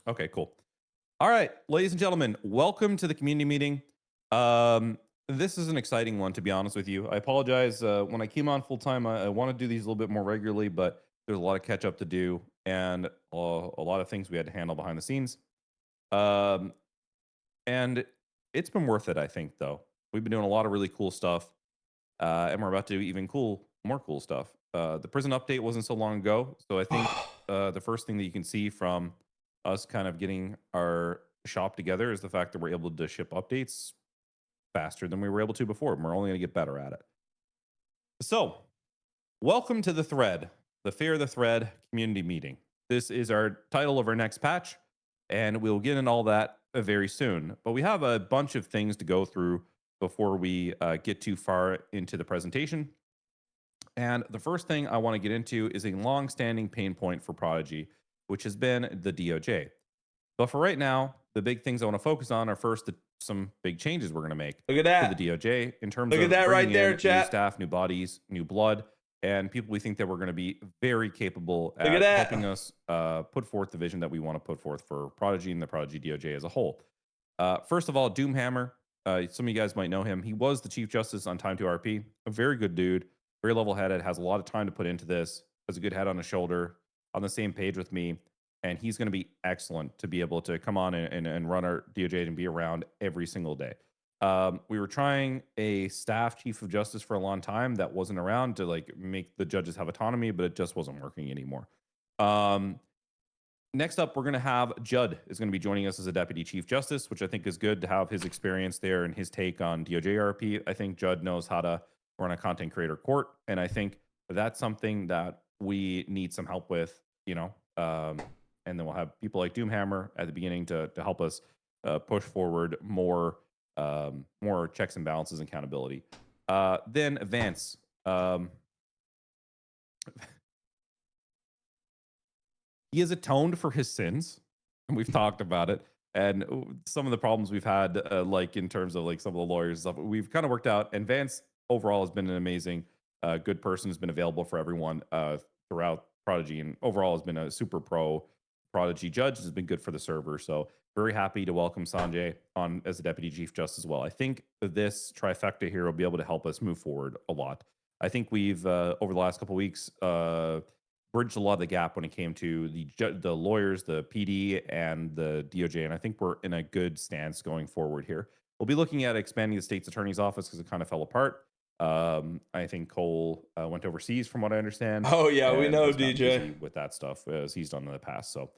Okay, cool. All right, ladies and gentlemen, welcome to the community meeting. Um, this is an exciting one, to be honest with you. I apologize. When I came on full time, I want to do these a little bit more regularly, but there's a lot of catch up to do and a lot of things we had to handle behind the scenes. Um, and it's been worth it, I think, though. We've been doing a lot of really cool stuff, and we're about to do even more cool stuff. The prison update wasn't so long ago, so I think the first thing that you can see from us kind of getting our shop together is the fact that we're able to ship updates faster than we were able to before, and we're only going to get better at it. So, welcome to the thread, the Fear the Thread community meeting. This is our title of our next patch, and we'll get into all that very soon. But we have a bunch of things to go through before we get too far into the presentation. And the first thing I want to get into is a long-standing pain point for Prodigy, which has been the DOJ. But for right now, the big things I want to focus on are first some big changes we're going to make Look at to the that. DOJ in terms Look at of that right bringing there, in new chat. staff, new bodies, new blood, and people we think that we're going to be very capable Look at at helping that. us put forth the vision that we want to put forth for Prodigy and the Prodigy DOJ as a whole. First of all, Doomhammer. Some of you guys might know him. He was the Chief Justice on Time to RP. A very good dude, very level headed, has a lot of time to put into this, has a good head on his shoulder, on the same page with me. And he's going to be excellent to be able to come on and run our DOJ and be around every single day. We were trying a staff chief of justice for a long time that wasn't around to like make the judges have autonomy, but it just wasn't working anymore. Um, Next up, we're going to have Judd is going to be joining us as a deputy chief justice, which I think is good to have his experience there and his take on DOJ RP. I think Judd knows how to run a content creator court, and I think that's something that we need some help with. And then we'll have people like Doomhammer at the beginning to help us push forward more checks and balances and accountability. Then Vance. He has atoned for his sins, and we've talked about it. And some of the problems we've had, like in terms of like some of the lawyers and stuff, we've kind of worked out. And Vance overall has been an amazing, good person. Has been available for everyone throughout Prodigy, and overall has been a super pro Prodigy judge. Has been good for the server. So very happy to welcome Sanjay on as a deputy chief justice as well. I think this trifecta here will be able to help us move forward a lot. I think we've over the last couple of weeks bridged a lot of the gap when it came to the lawyers, the PD, and the DOJ, and I think we're in a good stance going forward here. We'll be looking at expanding the state's attorney's office because it kind of fell apart. I think Cole went overseas, from what I understand, Oh yeah, we and know, has gotten DJ. busy with that stuff as he's done in the past. So,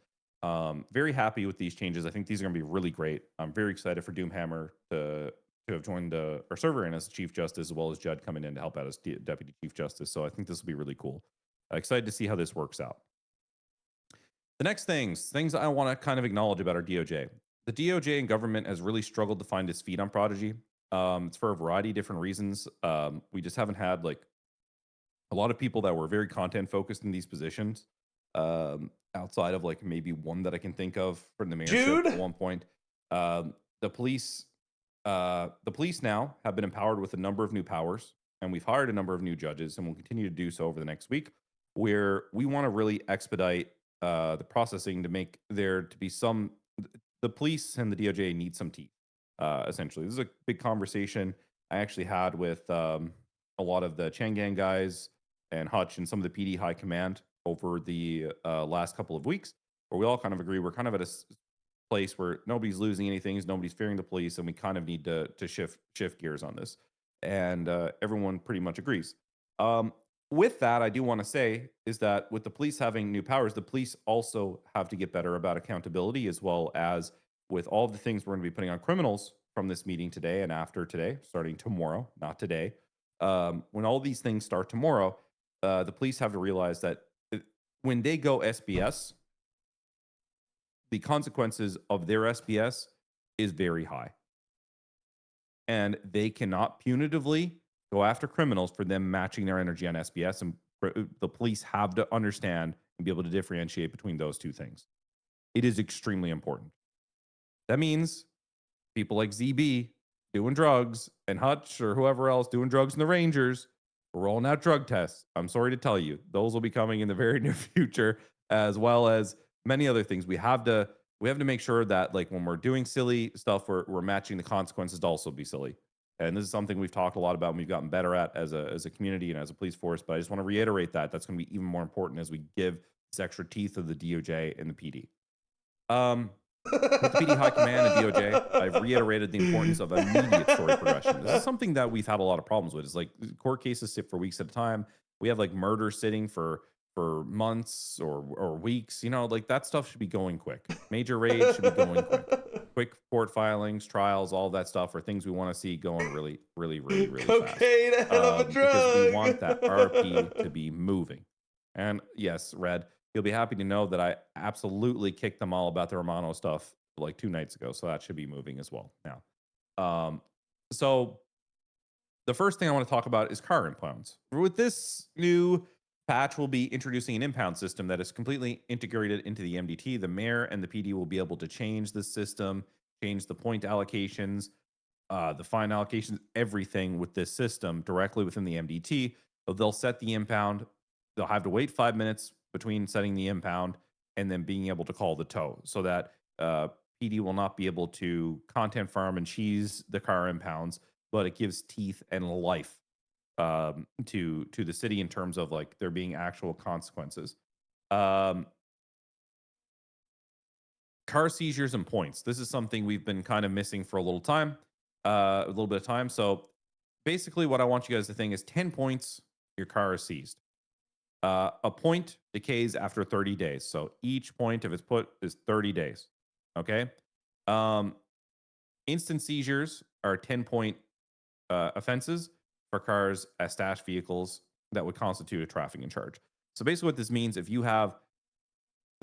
very happy with these changes. I think these are going to be really great. I'm very excited for Doomhammer to have joined our server and as chief justice, as well as Judd coming in to help out as deputy chief justice. So I think this will be really cool. Excited to see how this works out. The next things I want to kind of acknowledge about our DOJ. The DOJ and government has really struggled to find its feet on Prodigy. It's for a variety of different reasons. We just haven't had like a lot of people that were very content focused in these positions. Outside of like maybe one that I can think of from the mayorship at Jude. one point. The police, the police now have been empowered with a number of new powers, and we've hired a number of new judges, and we'll continue to do so over the next week, where we want to really expedite the processing to make there to be some. The police and the DOJ need some teeth. Essentially, this is a big conversation I actually had with a lot of the Changang guys and Hutch and some of the PD high command over the last couple of weeks, where we all kind of agree we're kind of at a place where nobody's losing anything, nobody's fearing the police, and we kind of need to shift gears on this. And everyone pretty much agrees. With that, I do want to say is that with the police having new powers, the police also have to get better about accountability, as well as with all the things we're going to be putting on criminals from this meeting today and after today, starting tomorrow, not today. When all these things start tomorrow, the police have to realize that when they go SBS, the consequences of their SBS is very high. And they cannot punitively go after criminals for them matching their energy on SBS. And the police have to understand and be able to differentiate between those two things. It is extremely important. That means people like ZB doing drugs and Hutch or whoever else doing drugs in the Rangers, we're rolling out drug tests. I'm sorry to tell you, those will be coming in the very near future, as well as many other things. We have to we have to make sure that like when we're doing silly stuff, we're matching the consequences to also be silly. And this is something we've talked a lot about and we've gotten better at as a community and as a police force. But I just want to reiterate that that's going to be even more important as we give this extra teeth of the DOJ and the PD. Um, with the PD High Command and DOJ, I've reiterated the importance of immediate story progression. This is something that we've had a lot of problems with. Is like court cases sit for weeks at a time. We have like murder sitting for months or weeks. You know, like that stuff should be going quick. Major raids should be going quick. Quick court filings, trials, all that stuff are things we want to see going really, really, really, really fast. Cocaine, a hell of a Because we want that drug. RP to be moving. And yes, Red, you'll be happy to know that I absolutely kicked them all about the Romano stuff like 2 nights ago. So that should be moving as well now. Um, so the first thing I want to talk about is car impounds. With this new patch, we'll be introducing an impound system that is completely integrated into the MDT. The mayor and the PD will be able to change the system, change the point allocations, the fine allocations, everything with this system directly within the MDT. So they'll set the impound. They'll have to wait 5 minutes between setting the impound and then being able to call the tow so that PD will not be able to content farm and cheese the car impounds, but it gives teeth and life to the city in terms of like there being actual consequences. Um, car seizures and points. This is something we've been kind of missing for a little bit of time. So basically, what I want you guys to think is 10 points, your car is seized. A point decays after 30 days. So each point, if it's put, is 30 days. Okay. Um, instant seizures are 10-point offenses for cars as stash vehicles that would constitute a trafficking charge. So basically, what this means, if you have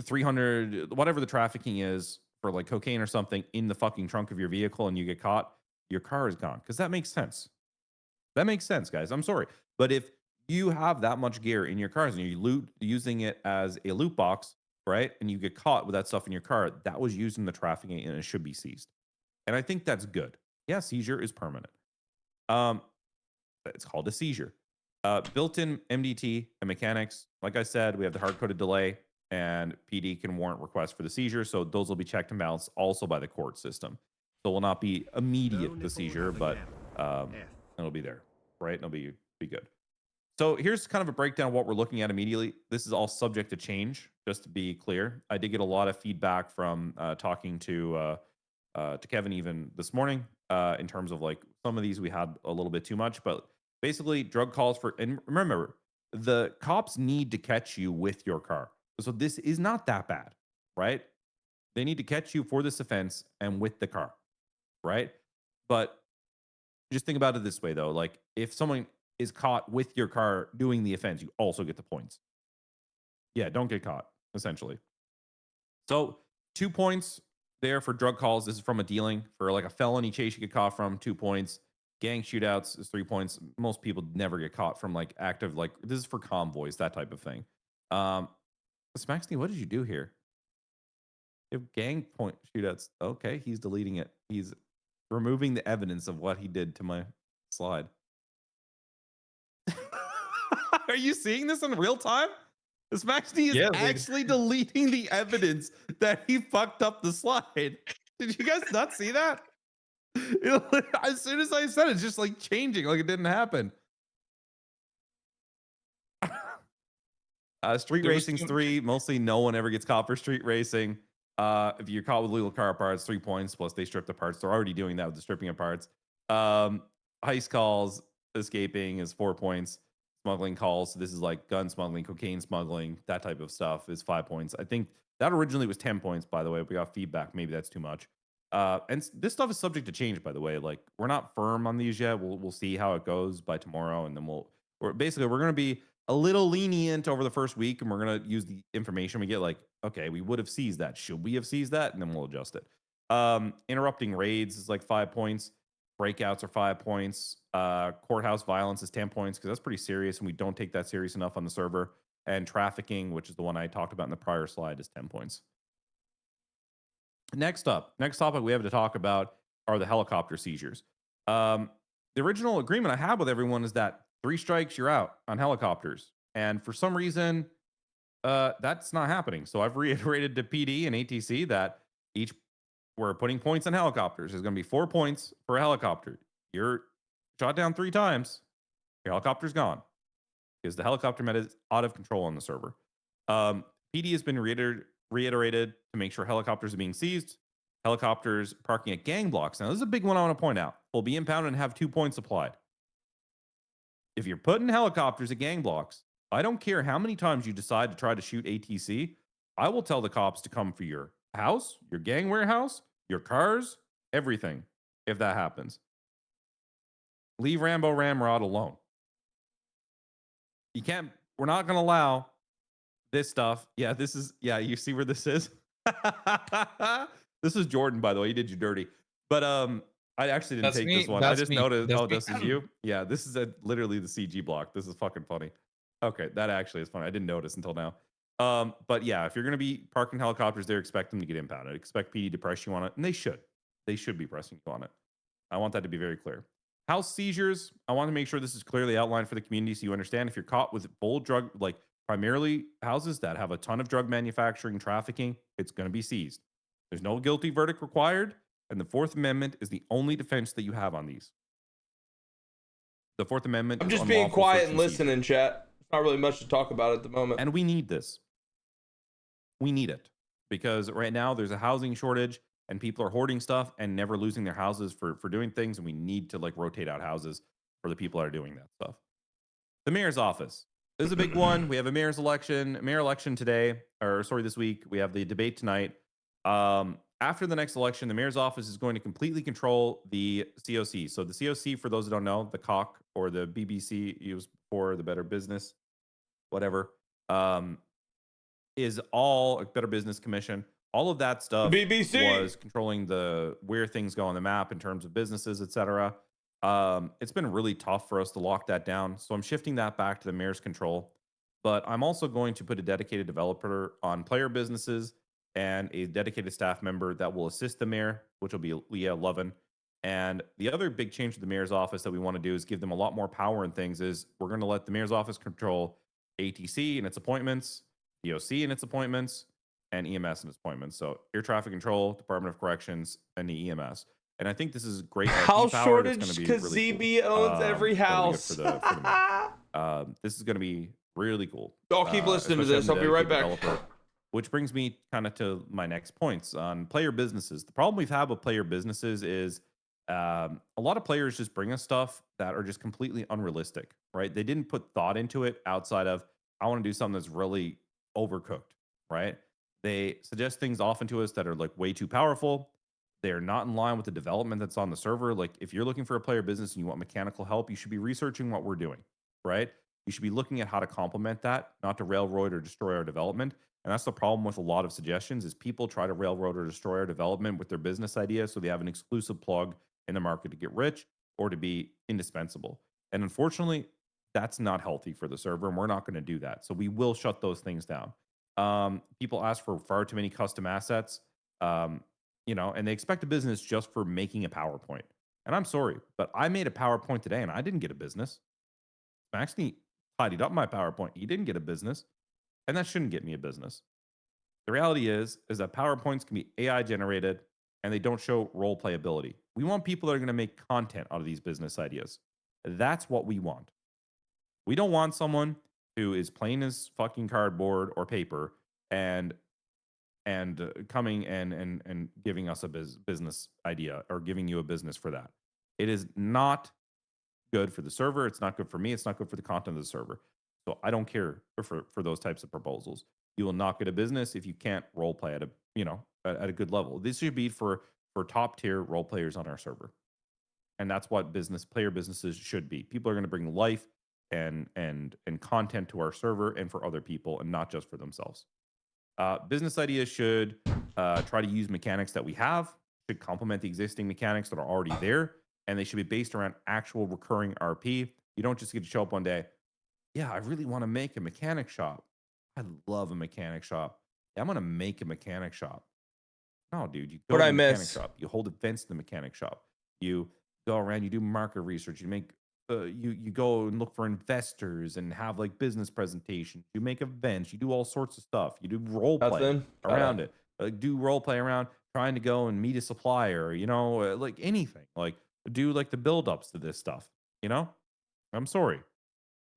300, whatever the trafficking is for like cocaine or something in the fucking trunk of your vehicle and you get caught, your car is gone. Because that makes sense. That makes sense, guys. I'm sorry. But if you have that much gear in your cars and you're using it as a loot box, right? And you get caught with that stuff in your car, that was used in the trafficking and it should be seized. And I think that's good. Yeah, seizure is permanent. Um, it's called a seizure. Built-in MDT and mechanics. Like I said, we have the hard-coded delay, and PD can warrant requests for the seizure. So those will be checked and balanced also by the court system. So it will not be immediate the seizure, but it'll be there, right? And it'll be good. So here's kind of a breakdown of what we're looking at immediately. This is all subject to change, just to be clear. I did get a lot of feedback from talking to Kevin even this morning in terms of like some of these we had a little bit too much, but basically drug calls for, and remember, the cops need to catch you with your car. So this is not that bad, right? They need to catch you for this offense and with the car, right? But just think about it this way though, like if someone is caught with your car doing the offense, you also get the points. Yeah, don't get caught, essentially. So 2 points there for drug calls. This is from a dealing. For like a felony chase, you get caught from 2 points. Gang shootouts is 3 points. Most people never get caught from like active, like this is for convoys, that type of thing. Smaxney, what did you do here? If gang point shootouts, okay, he's deleting it. He's removing the evidence of what he did to my slide. Are you seeing this in real time? This Maxty is Yeah, actually deleting the evidence that he fucked up the slide. Did you guys not see that? As soon as I said it, it's just like changing, like it didn't happen. Street there was racing's too, 3. Mostly no one ever gets caught for street racing. If you're caught with legal car parts, 3 points, plus they strip the parts. They're already doing that with the stripping of parts. Heist calls, escaping is 4 points. Smuggling calls, so this is like gun smuggling, cocaine smuggling, that type of stuff is 5 points. I think that originally was 10 points, by the way. We got feedback. Maybe that's too much. This stuff is subject to change, by the way. Like we're not firm on these yet. We'll see how it goes by tomorrow, and then we're gonna be a little lenient over the first week, and we're gonna use the information we get. Like, okay, we would have seized that. Should we have seized that? And then we'll adjust it. Interrupting raids is like 5 points. Breakouts are 5 points. Courthouse violence is 10 points because that's pretty serious, and we don't take that serious enough on the server. And trafficking, which is the one I talked about in the prior slide, is 10 points. Next topic we have to talk about are the helicopter seizures. The original agreement I had with everyone is that 3 strikes, you're out on helicopters. And for some reason, that's not happening. So I've reiterated to PD and ATC that Each we're putting points on helicopters. There's going to be 4 points for a helicopter. You're shot down 3 times, your helicopter's gone because the helicopter met is out of control on the server. PD has been reiterated to make sure helicopters are being seized. Helicopters parking at gang blocks. Now, this is a big one I want to point out. Will be impounded and have 2 points applied. If you're putting helicopters at gang blocks, I don't care how many times you decide to try to shoot ATC. I will tell the cops to come for your house, your gang warehouse, your cars, everything, if that happens. Leave Rambo Ramrod alone. You can't, we're not going to allow this stuff. Yeah, this is, yeah, you see where this is? This is Jordan, by the way. He did you dirty. But I actually didn't That's take this me. one. I That's just me. noticed, That's oh, me. this is you? Yeah, this is literally the CG block. This is fucking funny. Okay, that actually is funny. I didn't notice until now. But yeah, if you're going to be parking helicopters there, expect them to get impounded. Expect PD to press you on it, and they should. They should be pressing you on it. I want that to be very clear. House seizures, I want to make sure this is clearly outlined for the community so you understand if you're caught with full drug, like primarily houses that have a ton of drug manufacturing, trafficking, it's going to be seized. There's no guilty verdict required, and the Fourth Amendment is the only defense that you have on these. The Fourth Amendment I'm is just being unlawful quiet search and and seizure. listening, chat. There's not really much to talk about at the moment. And we need this. We need it because right now there's a housing shortage and people are hoarding stuff and never losing their houses for doing things. And we need to like rotate out houses for the people that are doing that stuff. The mayor's office. This is a big one. We have a mayor election today, or sorry, this week. We have the debate tonight. After the next election, the mayor's office is going to completely control the COC. So the COC, for those who don't know, the COC or the BBC used for the Better Business, whatever, is all a Better Business Commission. All of that stuff BBC was controlling the where things go on the map in terms of businesses, etc. It's been really tough for us to lock that down. So I'm shifting that back to the mayor's control. But I'm also going to put a dedicated developer on player businesses and a dedicated staff member that will assist the mayor, which will be Leah Lovin. And the other big change to the mayor's office that we want to do is give them a lot more power and things is we're going to let the mayor's office control ATC and its appointments, DOC and its appointments, and EMS and its appointments. So air traffic control, Department of Corrections, and the EMS. And I think this is great house power that's shortage going to be because really ZB owns every house. for the mayor. This is going to be really cool. Y'all keep listening to this. I'll be right back. Which brings me kind of to my next points on player businesses. The problem we've had with player businesses is a lot of players just bring us stuff that are just completely unrealistic, right? They didn't put thought into it outside of, I want to do something that's really overcooked, right? They suggest things often to us that are like way too powerful. They're not in line with the development that's on the server. Like if you're looking for a player business and you want mechanical help, you should be researching what we're doing, right? You should be looking at how to complement that, not to railroad or destroy our development. And that's the problem with a lot of suggestions is people try to railroad or destroy our development with their business idea so they have an exclusive plug in the market to get rich or to be indispensable. And unfortunately, that's not healthy for the server, and we're not going to do that. So we will shut those things down. People ask for far too many custom assets, and they expect a business just for making a PowerPoint. And I'm sorry, but I made a PowerPoint today and I didn't get a business. I actually tidied up my PowerPoint. He didn't get a business, and that shouldn't get me a business. The reality is that PowerPoints can be AI generated and they don't show role playability. We want people that are going to make content out of these business ideas. That's what we want. We don't want someone who is plain as fucking cardboard or paper and coming and giving us a business idea or giving you a business for that. It is not good for the server. It's not good for me. It's not good for the content of the server. So I don't care for those types of proposals. You will not get a business if you can't role play at a good level. This should be for top tier role players on our server, and that's what player businesses should be. People are going to bring life and content to our server and for other people, and not just for themselves. Business ideas should try to use mechanics that we have, should complement the existing mechanics that are already there, and they should be based around actual recurring RP. You don't just get to show up one day. Yeah, I really want to make a mechanic shop. I love a mechanic shop. Yeah, I'm going to make a mechanic shop. No, dude, you go to the mechanic shop. You hold events in the mechanic shop. You go around, you do market research. You make you go and look for investors and have like business presentations. You make events. You do all sorts of stuff. You do role play around it. Do role play around trying to go and meet a supplier, like anything, like do like the build-ups to this stuff, you know? I'm sorry.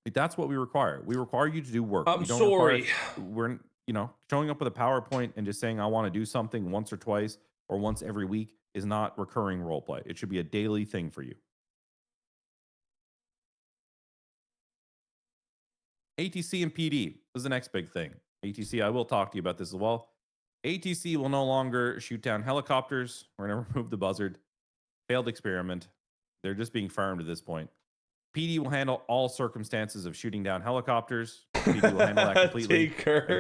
Like, that's what we require. We require you to do work. I'm We don't require sorry. we're showing up with a PowerPoint and just saying I want to do something once or twice or once every week is not recurring role play. It should be a daily thing for you. ATC and PD is the next big thing. ATC, I will talk to you about this as well. ATC will no longer shoot down helicopters. We're going to remove the buzzard. Failed experiment. They're just being farmed at this point. PD will handle all circumstances of shooting down helicopters. PD will handle that completely. And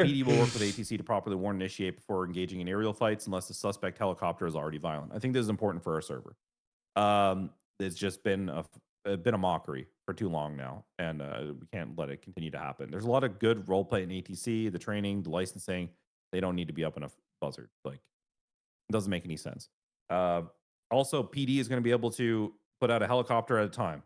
PD will work with ATC to properly warn and initiate before engaging in aerial fights unless the suspect helicopter is already violent. I think this is important for our server. It's just been a mockery for too long now, and we can't let it continue to happen. There's a lot of good role play in ATC, the training, the licensing. They don't need to be up in a buzzard. Like, it doesn't make any sense. Also, PD is going to be able to put out a helicopter at a time,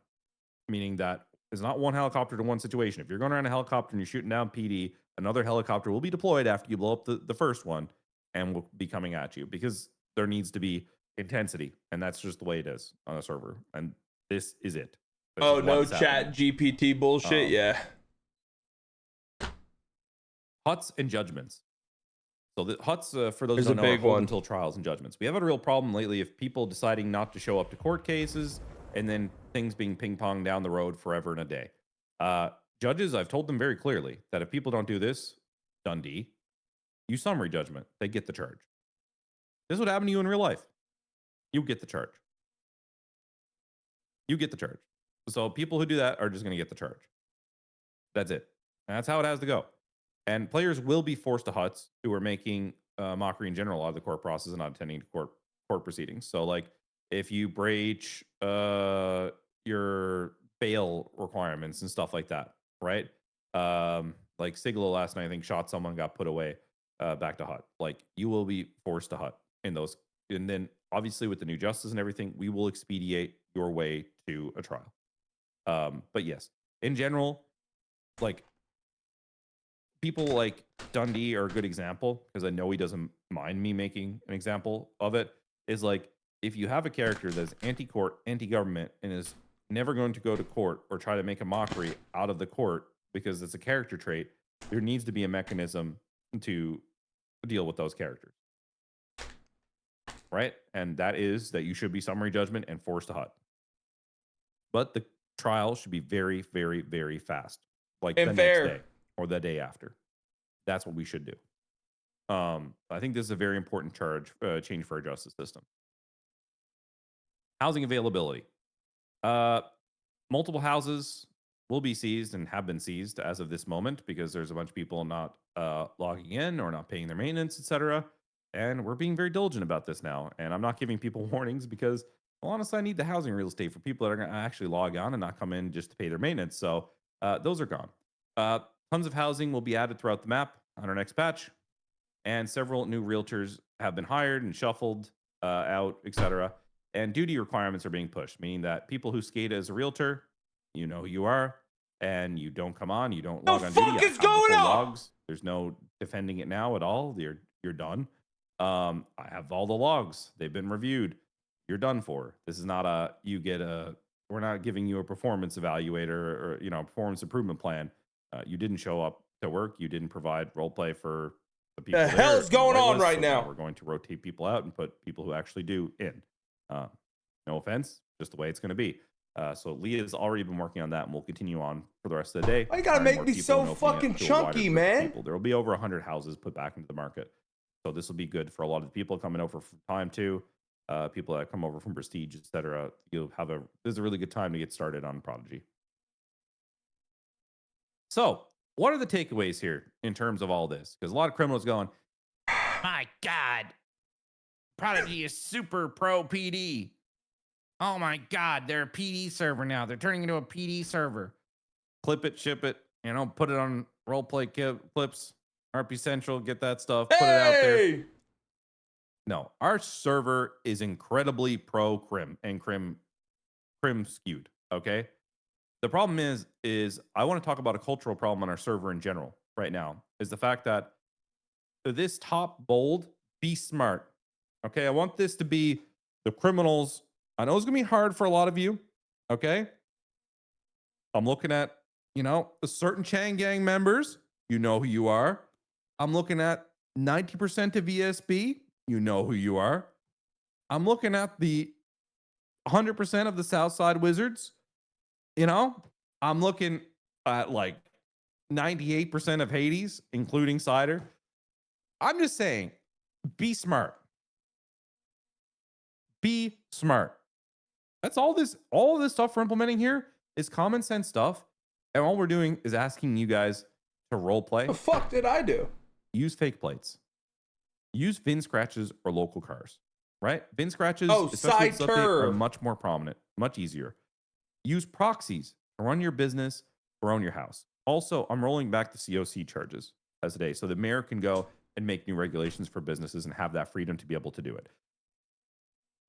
meaning that it's not one helicopter to one situation. If you're going around a helicopter and you're shooting down PD, another helicopter will be deployed after you blow up the first one and will be coming at you, because there needs to be intensity, and that's just the way it is on a server, and this is it. Oh, no chat GPT bullshit. Yeah. Huts and judgments. So the huts, for those There's who a don't know, are big hold one until trials and judgments. We have a real problem lately of people deciding not to show up to court cases and then things being ping pong down the road forever and a day. Judges, I've told them very clearly that if people don't do this, Dundee, you summary judgment, they get the charge. This would happen to you in real life. You get the charge. You get the charge. So people who do that are just going to get the charge. That's it. And that's how it has to go. And players will be forced to huts who are making mockery in general out of the court process and not attending to court proceedings. So, like, if you breach your bail requirements and stuff like that, right? Like Siglo last night, I think, shot someone, got put away, back to hut. Like, you will be forced to hut in those. And then, obviously, with the new justice and everything, we will expedite your way to a trial. But yes, in general, like, people like Dundee are a good example, because I know he doesn't mind me making an example of it. Is like, if you have a character that's anti-court, anti-government, and is never going to go to court or try to make a mockery out of the court because it's a character trait, there needs to be a mechanism to deal with those characters. Right? And that is that you should be summary judgment and forced to hut. But the trial should be very, very, very fast. Like and the fair. next day or the day after. That's what we should do. I think this is a very important change for our justice system. Housing availability. Multiple houses will be seized and have been seized as of this moment, because there's a bunch of people not logging in or not paying their maintenance, etc. And we're being very diligent about this now. And I'm not giving people warnings because, well, honestly, I need the housing real estate for people that are going to actually log on and not come in just to pay their maintenance. So those are gone. Tons of housing will be added throughout the map on our next patch, and several new realtors have been hired and shuffled out, etc. And duty requirements are being pushed, meaning that people who skate as a realtor, you know who you are, and you don't come on, you don't log on duty. What the fuck is going on? Logs. There's no defending it now at all. You're done. I have all the logs. They've been reviewed. You're done for. This is not we're not giving you a performance evaluator or performance improvement plan. You didn't show up to work. You didn't provide role play for the people. The hell is going on right so now? We're going to rotate people out and put people who actually do in. No offense, just the way it's going to be. So Leah's already been working on that, and we'll continue on for the rest of the day. Why you gotta make me so fucking chunky, man? There will be over 100 houses put back into the market. So this will be good for a lot of the people coming over from time too. People that come over from Prestige, etc. This is a really good time to get started on Prodigy. So, what are the takeaways here in terms of all this? Because a lot of criminals going, my God, Prodigy is super pro PD. Oh my God, they're a PD server now. They're turning into a PD server. Clip it, ship it, put it on roleplay clips, RP Central, get that stuff, put it out there. No, our server is incredibly pro crim and crim skewed. Okay. The problem is I want to talk about a cultural problem on our server in general right now, is the fact that this top bold, be smart, Okay, I want this to be the criminals. I know it's gonna be hard for a lot of you. Okay, I'm looking at, a certain Chang Gang members. You know who you are. I'm looking at 90% of ESB. You know who you are. I'm looking at the 100% of the Southside Wizards. You know, I'm looking at like 98% of Hades, including Cider. I'm just saying, be smart. Be smart. That's all this stuff we're implementing here is common sense stuff. And all we're doing is asking you guys to role play. The fuck did I do? Use fake plates. Use VIN scratches or local cars. Right? VIN scratches, Oh, especially with this update, are Cider. much more prominent, much easier. Use proxies to run your business or own your house. Also, I'm rolling back the COC charges as today, so the mayor can go and make new regulations for businesses and have that freedom to be able to do it.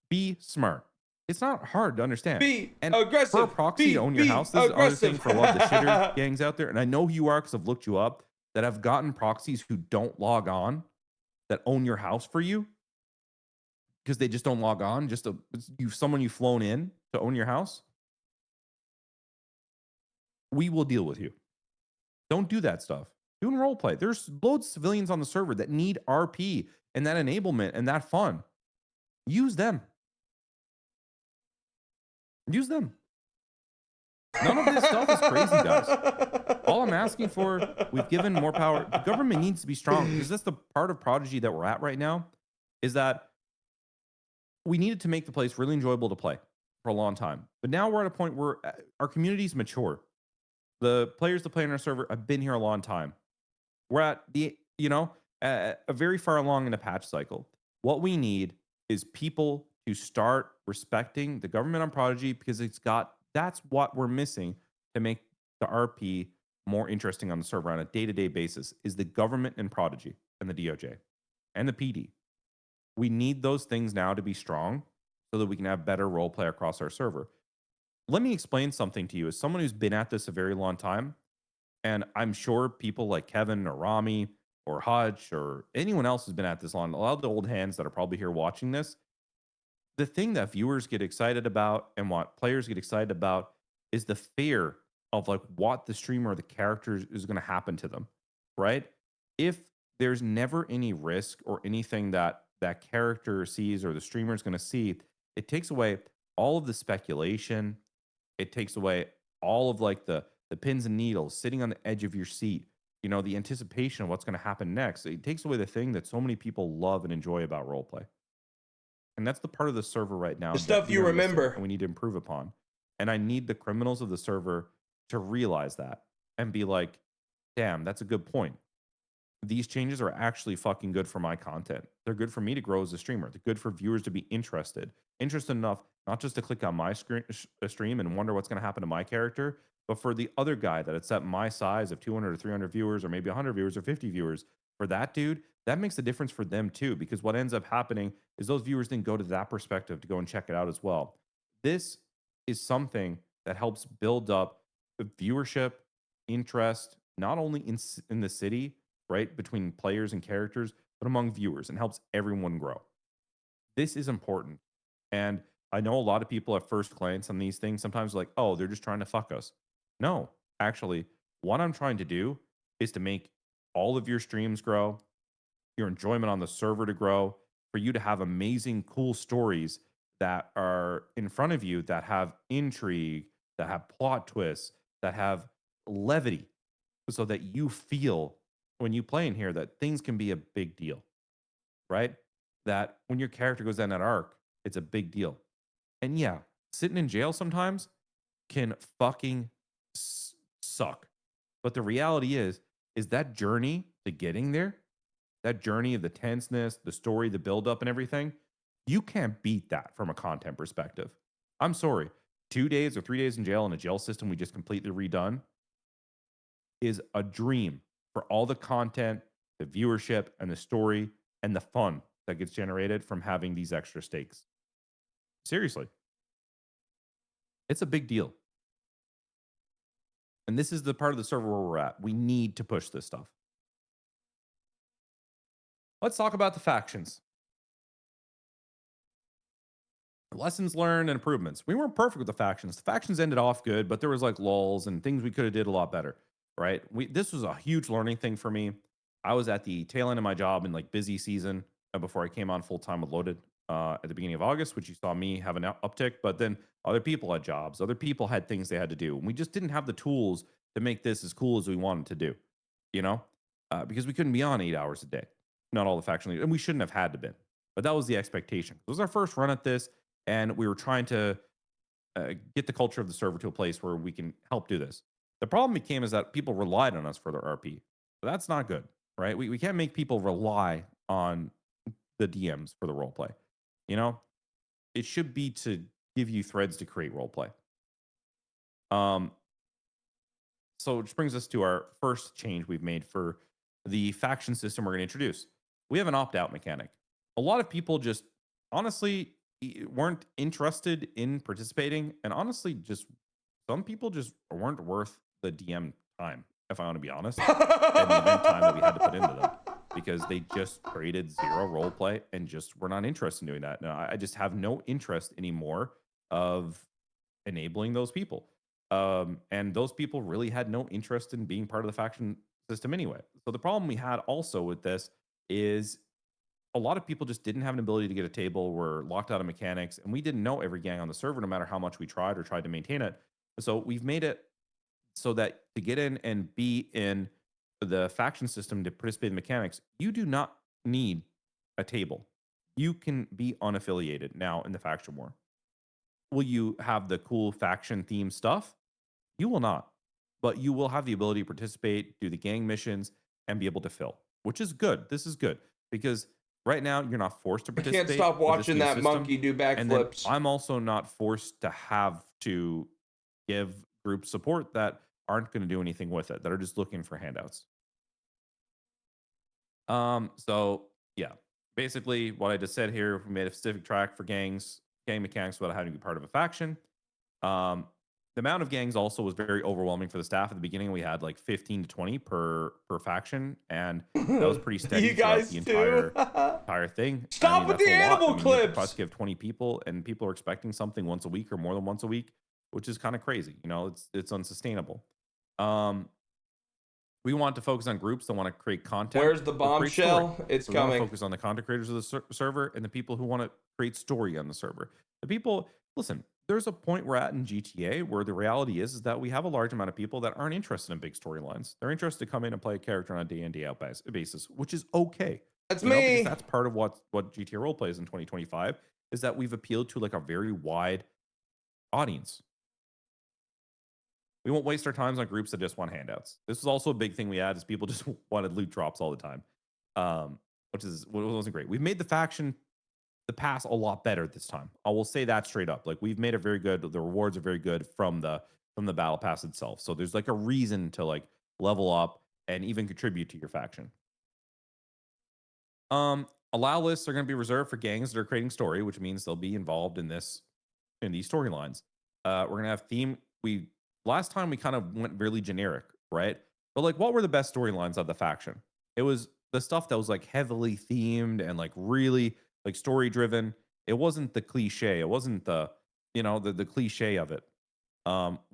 Be smart. It's not hard to understand. Be and aggressive. For a proxy to own your house, this is another thing for a lot of the shitter gangs out there. And I know who you are because I've looked you up, that have gotten proxies who don't log on that own your house for you because they just don't log on. Someone you've flown in to own your house. We will deal with you. Don't do that stuff. Doing role play. There's loads of civilians on the server that need RP and that enablement and that fun. Use them. Use them. None of this stuff is crazy, guys. All I'm asking for, we've given more power. The government needs to be strong because that's the part of Prodigy that we're at right now, is that we needed to make the place really enjoyable to play for a long time. But now we're at a point where our community's mature. The players that play on our server have been here a long time. We're at a very far along in the patch cycle. What we need is people to start respecting the government on Prodigy because that's what we're missing to make the RP more interesting on the server on a day-to-day basis is the government and Prodigy and the DOJ and the PD. We need those things now to be strong so that we can have better role play across our server. Let me explain something to you as someone who's been at this a very long time. And I'm sure people like Kevin or Rami or Hutch or anyone else who's been at this long, a lot of the old hands that are probably here watching this, the thing that viewers get excited about and what players get excited about is the fear of like what the streamer or the character is going to happen to them, right? If there's never any risk or anything that that character sees or the streamer is going to see, it takes away all of the speculation. It takes away all of like the pins and needles sitting on the edge of your seat, the anticipation of what's going to happen next. It takes away the thing that so many people love and enjoy about roleplay. And that's the part of the server right now The stuff you remember. and we need to improve upon. And I need the criminals of the server to realize that and be like, damn, that's a good point. These changes are actually fucking good for my content. They're good for me to grow as a streamer. They're good for viewers to be interested enough, not just to click on my stream and wonder what's going to happen to my character, but for the other guy that it's at my size of 200 or 300 viewers, or maybe 100 viewers or 50 viewers. For that dude, that makes a difference for them too, because what ends up happening is those viewers then go to that perspective to go and check it out as well. This is something that helps build up the viewership, interest, not only in the city, right, between players and characters, but among viewers, and helps everyone grow. This is important. And I know a lot of people at first glance on these things sometimes like, oh, they're just trying to fuck us. No, actually, what I'm trying to do is to make all of your streams grow, your enjoyment on the server to grow, for you to have amazing, cool stories that are in front of you that have intrigue, that have plot twists, that have levity, so that you feel when you play in here that things can be a big deal, right? That when your character goes down that arc, it's a big deal. And yeah, sitting in jail sometimes can fucking suck. But the reality is that journey to getting there, that journey of the tenseness, the story, the buildup, and everything, you can't beat that from a content perspective. I'm sorry. 2 days or 3 days in jail in a jail system we just completely redone is a dream for all the content, the viewership, and the story, and the fun that gets generated from having these extra stakes. Seriously. It's a big deal. And this is the part of the server where we're at. We need to push this stuff. Let's talk about the factions. lessons learned and improvements. We weren't perfect with the factions. The factions ended off good, but there was like lulls and things we could have did a lot better, right? This was a huge learning thing for me. I was at the tail end of my job in like busy season before I came on full time with Loaded at the beginning of August, which you saw me have an uptick. But then other people had jobs, other people had things they had to do, and we just didn't have the tools to make this as cool as we wanted to do, you know, because we couldn't be on 8 hours a day, not all the faction leaders, and we shouldn't have had to been. But that was the expectation. It was our first run at this, and we were trying to get the culture of the server to a place where we can help do this. The problem became is that people relied on us for their RP. So that's not good, right? We can't make people rely on the DMs for the role play. You know, it should be to give you threads to create role play. Um, so which brings us to our first change we've made for the faction system we're going to introduce. We have an opt-out mechanic. A lot of people just honestly weren't interested in participating, and honestly, just some people just weren't worth the DM time, if I want to be honest, and the event time that we had to put into them because they just created zero role play and just were not interested in doing that. Now, I just have no interest anymore of enabling those people. And those people really had no interest in being part of the faction system anyway. So the problem we had also with this is a lot of people just didn't have an ability to get a table, were locked out of mechanics, and we didn't know every gang on the server, no matter how much we tried or tried to maintain it. So we've made it so that to get in and be in the faction system to participate in mechanics, you do not need a table. You can be unaffiliated now in the faction war. Will you have the cool faction theme stuff? You will not, but you will have the ability to participate, do the gang missions, and be able to fill, which is good. This is good because right now you're not forced to I can't participate stop with this watching new that system. monkey do And then backflips. I'm also not forced to have to give group support that aren't going to do anything with it, that are just looking for handouts. So yeah, basically what I just said here, we made a specific track for gangs, gang mechanics without having to be part of a faction. Um, the amount of gangs also was very overwhelming for the staff at the beginning. We had like 15 to 20 per faction, and that was pretty steady You throughout the guys too. entire thing. I Stop mean, with that's the a lot. I animal mean, you have to clips. give 20 people, and people are expecting something once a week or more than once a week, which is kind of crazy. You know, it's unsustainable. Um, we want to focus on groups that want to create content Where's the or create story. bombshell? It's So we want to coming. focus on the content creators of the server and the people who want to create story on the server. The people, listen, there's a point we're at in GTA where the reality is that we have a large amount of people that aren't interested in big storylines. They're interested to come in and play a character on a day in, day out basis, which is okay. That's You know, because me. that's part of what GTA role is in 2025 is that we've appealed to like a very wide audience. We won't waste our times on groups that just want handouts. This is also a big thing we had is people just wanted loot drops all the time, which wasn't great. We've made the pass a lot better this time. I will say that straight up. Like we've made it very good. The rewards are very good from the battle pass itself. So there's like a reason to like level up and even contribute to your faction. Allow lists are going to be reserved for gangs that are creating story, which means they'll be involved in these storylines. We're gonna have theme. We last time we kind of went really generic, right? But like, what were the best storylines of the faction? It was the stuff that was like heavily themed and like really like story driven. It wasn't the cliche. It wasn't the cliche of it.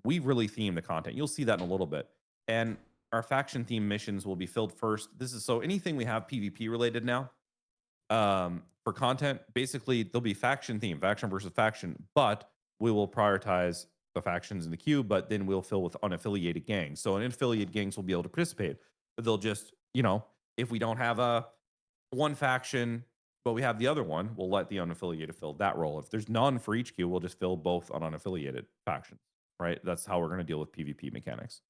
We really themed the content. You'll see that in a little bit. And our faction theme missions will be filled first. This is so anything we have PvP related now for content, basically there'll be faction theme, faction versus faction, but we will prioritize the factions in the queue, but then we'll fill with unaffiliated gangs. So unaffiliated gangs will be able to participate, but they'll just, if we don't have a one faction, but we have the other one, we'll let the unaffiliated fill that role. If there's none for each queue, we'll just fill both on unaffiliated factions, right? That's how we're going to deal with PvP mechanics.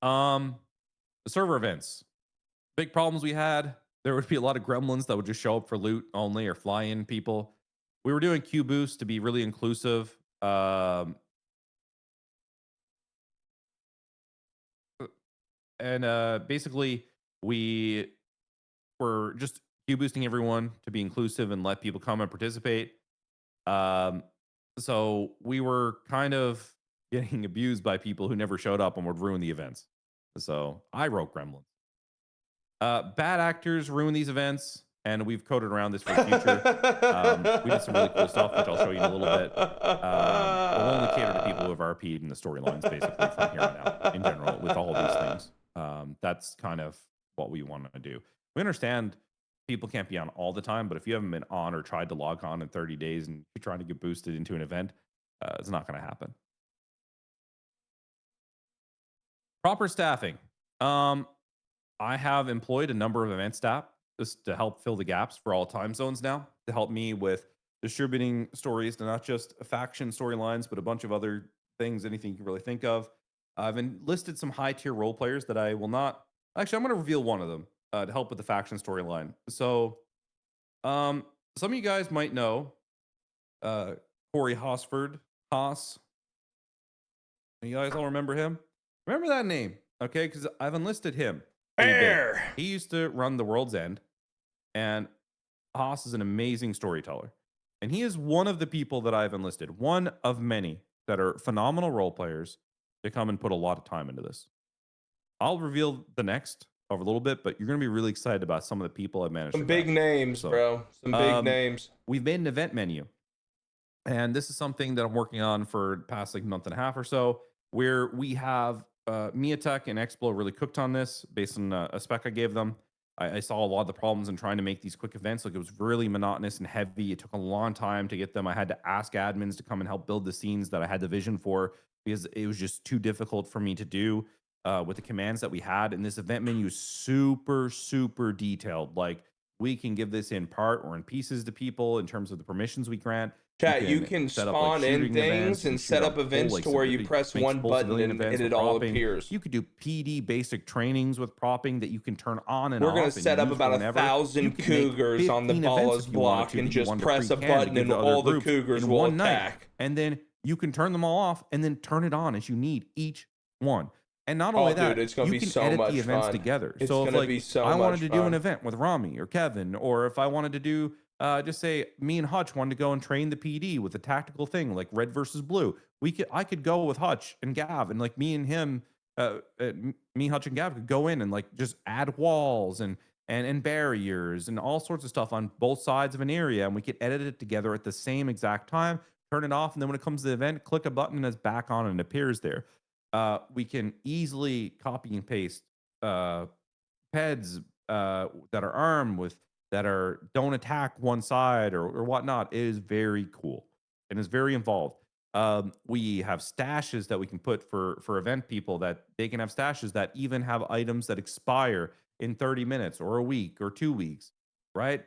The server events, big problems we had. There would be a lot of gremlins that would just show up for loot only or fly in people. We were doing Q boost to be really inclusive. And basically, we were just Q boosting everyone to be inclusive and let people come and participate. Um, so we were kind of getting abused by people who never showed up and would ruin the events. So I wrote gremlins. Bad actors ruin these events, and we've coded around this for the future. We did some really cool stuff, which I'll show you in a little bit. But we'll only cater to people who have RP'd in the storylines basically from here on out in general with all these things. That's kind of what we want to do. We understand people can't be on all the time, but if you haven't been on or tried to log on in 30 days and you're trying to get boosted into an event, it's not going to happen. Proper staffing. I have employed a number of event staff just to help fill the gaps for all time zones now, to help me with distributing stories to not just faction storylines, but a bunch of other things, anything you can really think of. I've enlisted some high tier role players that I will not. Actually, I'm going to reveal one of them to help with the faction storyline. So, some of you guys might know Corey Hosford. Haas. You guys all remember him? Remember that name, okay? Because I've enlisted him. He used to run the World's End, and Haas is an amazing storyteller. And he is one of the people that I've enlisted, one of many that are phenomenal role players to come and put a lot of time into this. I'll reveal the next over a little bit, but you're going to be really excited about some of the people I've managed Some to big grab. names, bro. Some big names. We've made an event menu. And this is something that I'm working on for the past like month and a half or so, where we have Miatek and Explo really cooked on this based on a spec I gave them. I saw a lot of the problems in trying to make these quick events. Like, it was really monotonous and heavy. It took a long time to get them. I had to ask admins to come and help build the scenes that I had the vision for, because it was just too difficult for me to do with the commands that we had. And this event menu is super, super detailed. Like, we can give this in part or in pieces to people in terms of the permissions we grant. Chat, you can set up, spawn like, in shooting events. things You can and shoot set on up full, events like, to where you civili- press make one full button civilian and events it with all propping. appears. You could do PD basic trainings with propping that you can turn on and We're off. gonna and set up use about whenever. You 1,000 could make cougars on the 15 events Ballas if you wanted block to, and that you just wanted to press a pre-can to button give and to other all the groups cougars in will one night. attack. And then you can turn them all off and then turn it on as you need each one. And not Oh, only dude, that, it's gonna you be can so edit much the events fun. together. It's So if, gonna like, be so I wanted much to do an fun. event with Rami or Kevin, or if I wanted to do just say me and Hutch wanted to go and train the PD with a tactical thing like red versus blue. I could go with Hutch and Gav, and like me and him, me, Hutch and Gav could go in and like just add walls and barriers and all sorts of stuff on both sides of an area, and we could edit it together at the same exact time, turn it off, and then when it comes to the event, click a button and it's back on and appears there. We can easily copy and paste peds that are armed with that are don't attack one side or whatnot. It is very cool and it's very involved. We have stashes that we can put for event people, that they can have stashes that even have items that expire in 30 minutes or a week or 2 weeks, right?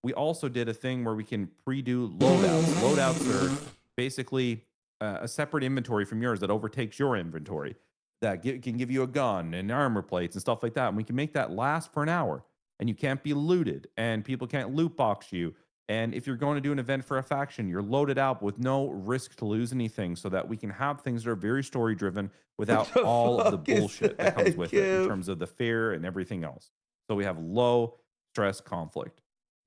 We also did a thing where we can pre-do loadouts. Loadouts are basically a separate inventory from yours that overtakes your inventory, that can give you a gun and armor plates and stuff like that. And we can make that last for an hour, and you can't be looted, and people can't loot box you. And if you're going to do an event for a faction, you're loaded out with no risk to lose anything, so that we can have things that are very story driven without all of the bullshit that comes with it in terms of the fear and everything else. So we have low stress conflict.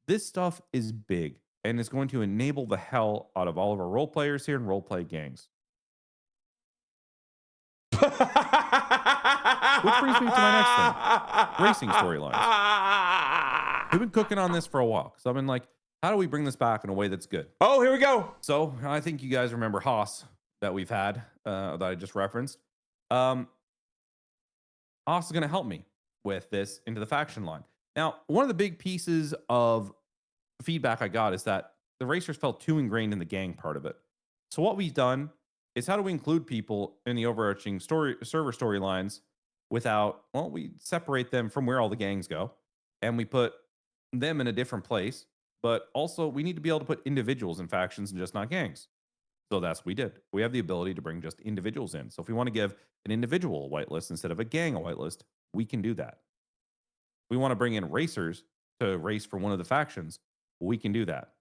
This stuff is big, and it's going to enable the hell out of all of our role players here and role play gangs. Which brings me to my next thing, racing storylines. We've been cooking on this for a while, so I've been like, how do we bring this back in a way that's good? Oh, here we go. So I think you guys remember Haas that we've had that I just referenced. Haas is going to help me with this into the faction line. Now, one of the big pieces of feedback I got is that the racers felt too ingrained in the gang part of it. So what we've done is, how do we include people in the overarching server storylines without, well, we separate them from where all the gangs go and we put them in a different place, but also we need to be able to put individuals in factions and just not gangs. So that's what we did. We have the ability to bring just individuals in. So if we want to give an individual a whitelist instead of a gang a whitelist, we can do that. We want to bring in racers to race for one of the factions, we can do that.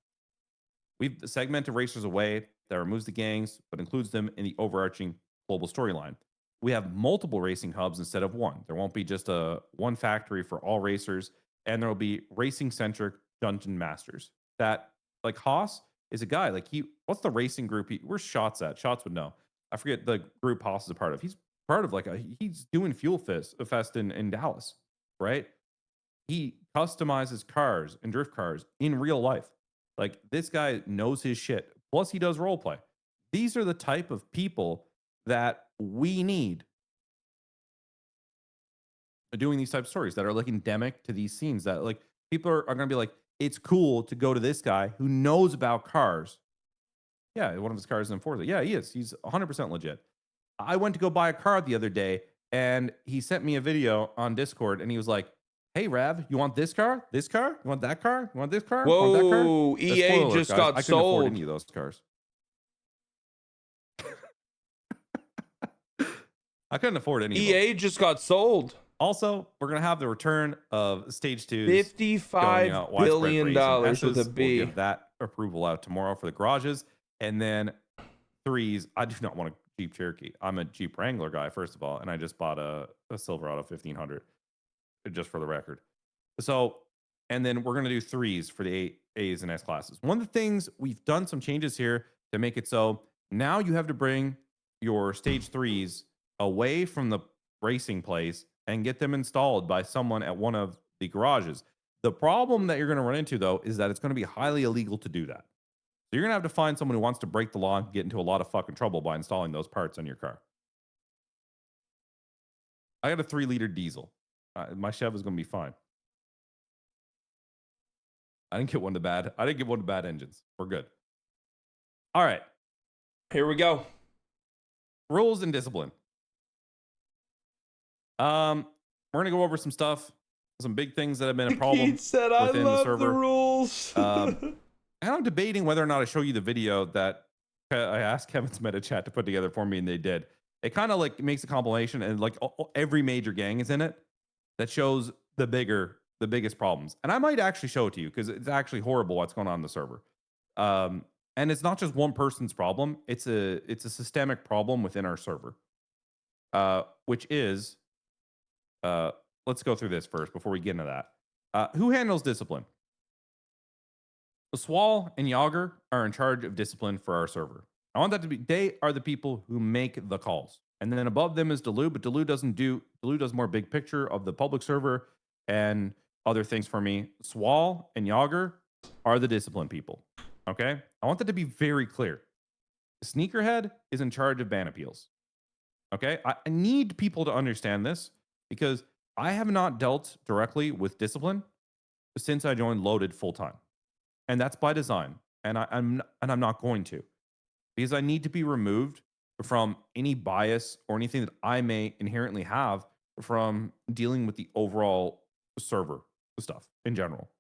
We've segmented racers away that removes the gangs, but includes them in the overarching global storyline. We have multiple racing hubs instead of one. There won't be just one factory for all racers, and there will be racing-centric dungeon masters. That, like, Haas is a guy, like, what's the racing group? Where's Shots at? Shots would know. I forget the group Haas is a part of. He's part of, like, he's doing Fuel Fest in Dallas, right? He customizes cars and drift cars in real life. Like this guy knows his shit. Plus, he does role play. These are the type of people that we need doing these type of stories that are like endemic to these scenes. That like people are going to be like, it's cool to go to this guy who knows about cars. Yeah, one of his cars is in Forza. Yeah, he is. He's 100% legit. I went to go buy a car the other day, and he sent me a video on Discord, and he was like, "Hey, Rav, you want this car? This car? You want that car? You want this car? You want that car?" Whoa, Spoiler EA alert, just guys, got I couldn't afford sold. any of those cars. I couldn't afford any of them. EA just got sold. Also, we're gonna have the return of Stage 2's going $55 out widespread for billion A's and with a S's. We'll B. give that approval out tomorrow for the garages, and then 3s. I do not want a Jeep Cherokee. I'm a Jeep Wrangler guy, first of all, and I just bought a Silverado 1500, just for the record. So, and then we're gonna do 3s for the A's and S classes. One of the things we've done some changes here to make it so now you have to bring your Stage 3s away from the racing place and get them installed by someone at one of the garages. The problem that you're going to run into, though, is that it's going to be highly illegal to do that. So you're going to have to find someone who wants to break the law and get into a lot of fucking trouble by installing those parts on your car. I got a 3-liter diesel. My Chev is going to be fine. I didn't get one to bad engines. We're good. All right. Here we go. Rules and discipline. We're gonna go over some stuff, some big things that have been a problem Keith said, "I within love the server. the rules." And I'm debating whether or not I show you the video that I asked Kevin's meta chat to put together for me, and they did. It kind of like makes a compilation, and like every major gang is in it that shows the biggest problems. And I might actually show it to you because it's actually horrible what's going on in the server. And it's not just one person's problem; it's a systemic problem within our server, which is. Let's go through this first before we get into that. Who handles discipline? The Swall and Yager are in charge of discipline for our server. I want that to be, they are the people who make the calls. And then above them is Delu, but Delu does more big picture of the public server and other things for me. Swall and Yager are the discipline people. Okay? I want that to be very clear. Sneakerhead is in charge of ban appeals. Okay? I need people to understand this because I have not dealt directly with discipline since I joined Loaded full time. And that's by design. And I'm not going to, because I need to be removed from any bias or anything that I may inherently have from dealing with the overall server stuff in general.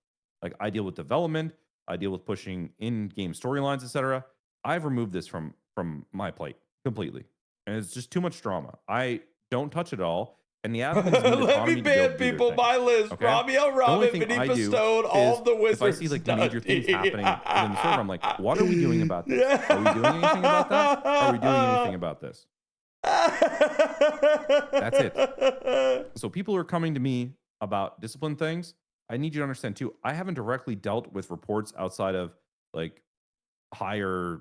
Like I deal with development, I deal with pushing in-game storylines, etc. I've removed this from my plate completely. And it's just too much drama. I don't touch it all. And the admins need Let me autonomy to be able ban to do their people. thing. My list. Okay? Romeo, The only Robin, thing Vinny I do bestowed all is the wizards. if I see like major things happening within the server, I'm like, what are we doing about this? Are we doing anything about that? Are we doing anything about this? That's it. So people are coming to me about discipline things. I need you to understand too, I haven't directly dealt with reports outside of like higher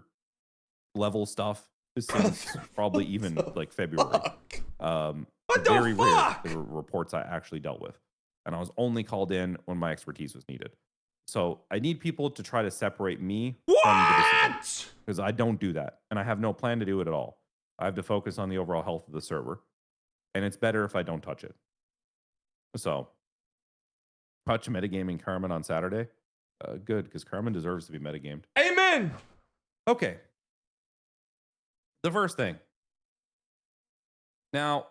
level stuff since probably even like February. What the Very rare fuck? the reports I actually dealt with. And I was only called in when my expertise was needed. So I need people to try to separate me from the discipline, What? because I don't do that. And I have no plan to do it at all. I have to focus on the overall health of the server. And it's better if I don't touch it. So, Hutch metagaming Carmen on Saturday. Good, because Carmen deserves to be metagamed. Amen. Okay. The first thing. Now,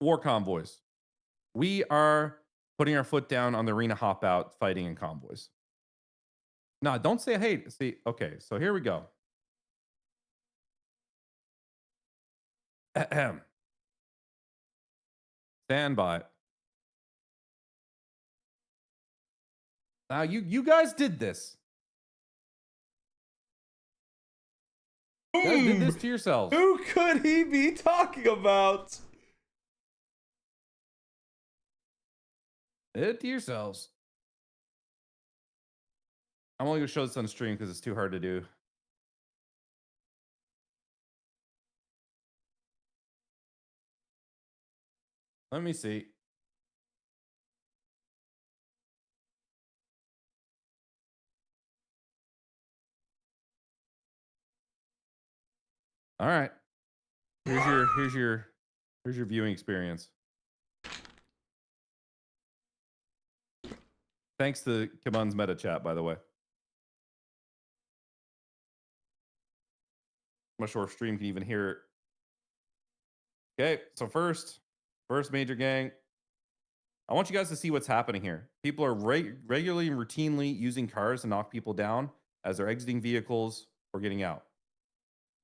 war convoys. We are putting our foot down on the arena hop out, fighting in convoys. No, don't say hate. See, okay, so here we go. Ahem. Stand by. Now, you guys did this. You guys did this to yourselves. Who could he be talking about? Did it to yourselves. I'm only going to show this on stream because it's too hard to do. Let me see. All right. Here's your viewing experience. Thanks to Kimon's meta chat, by the way. I'm not sure if stream can even hear it. Okay, so first major gang. I want you guys to see what's happening here. People are regularly and routinely using cars to knock people down as they're exiting vehicles or getting out.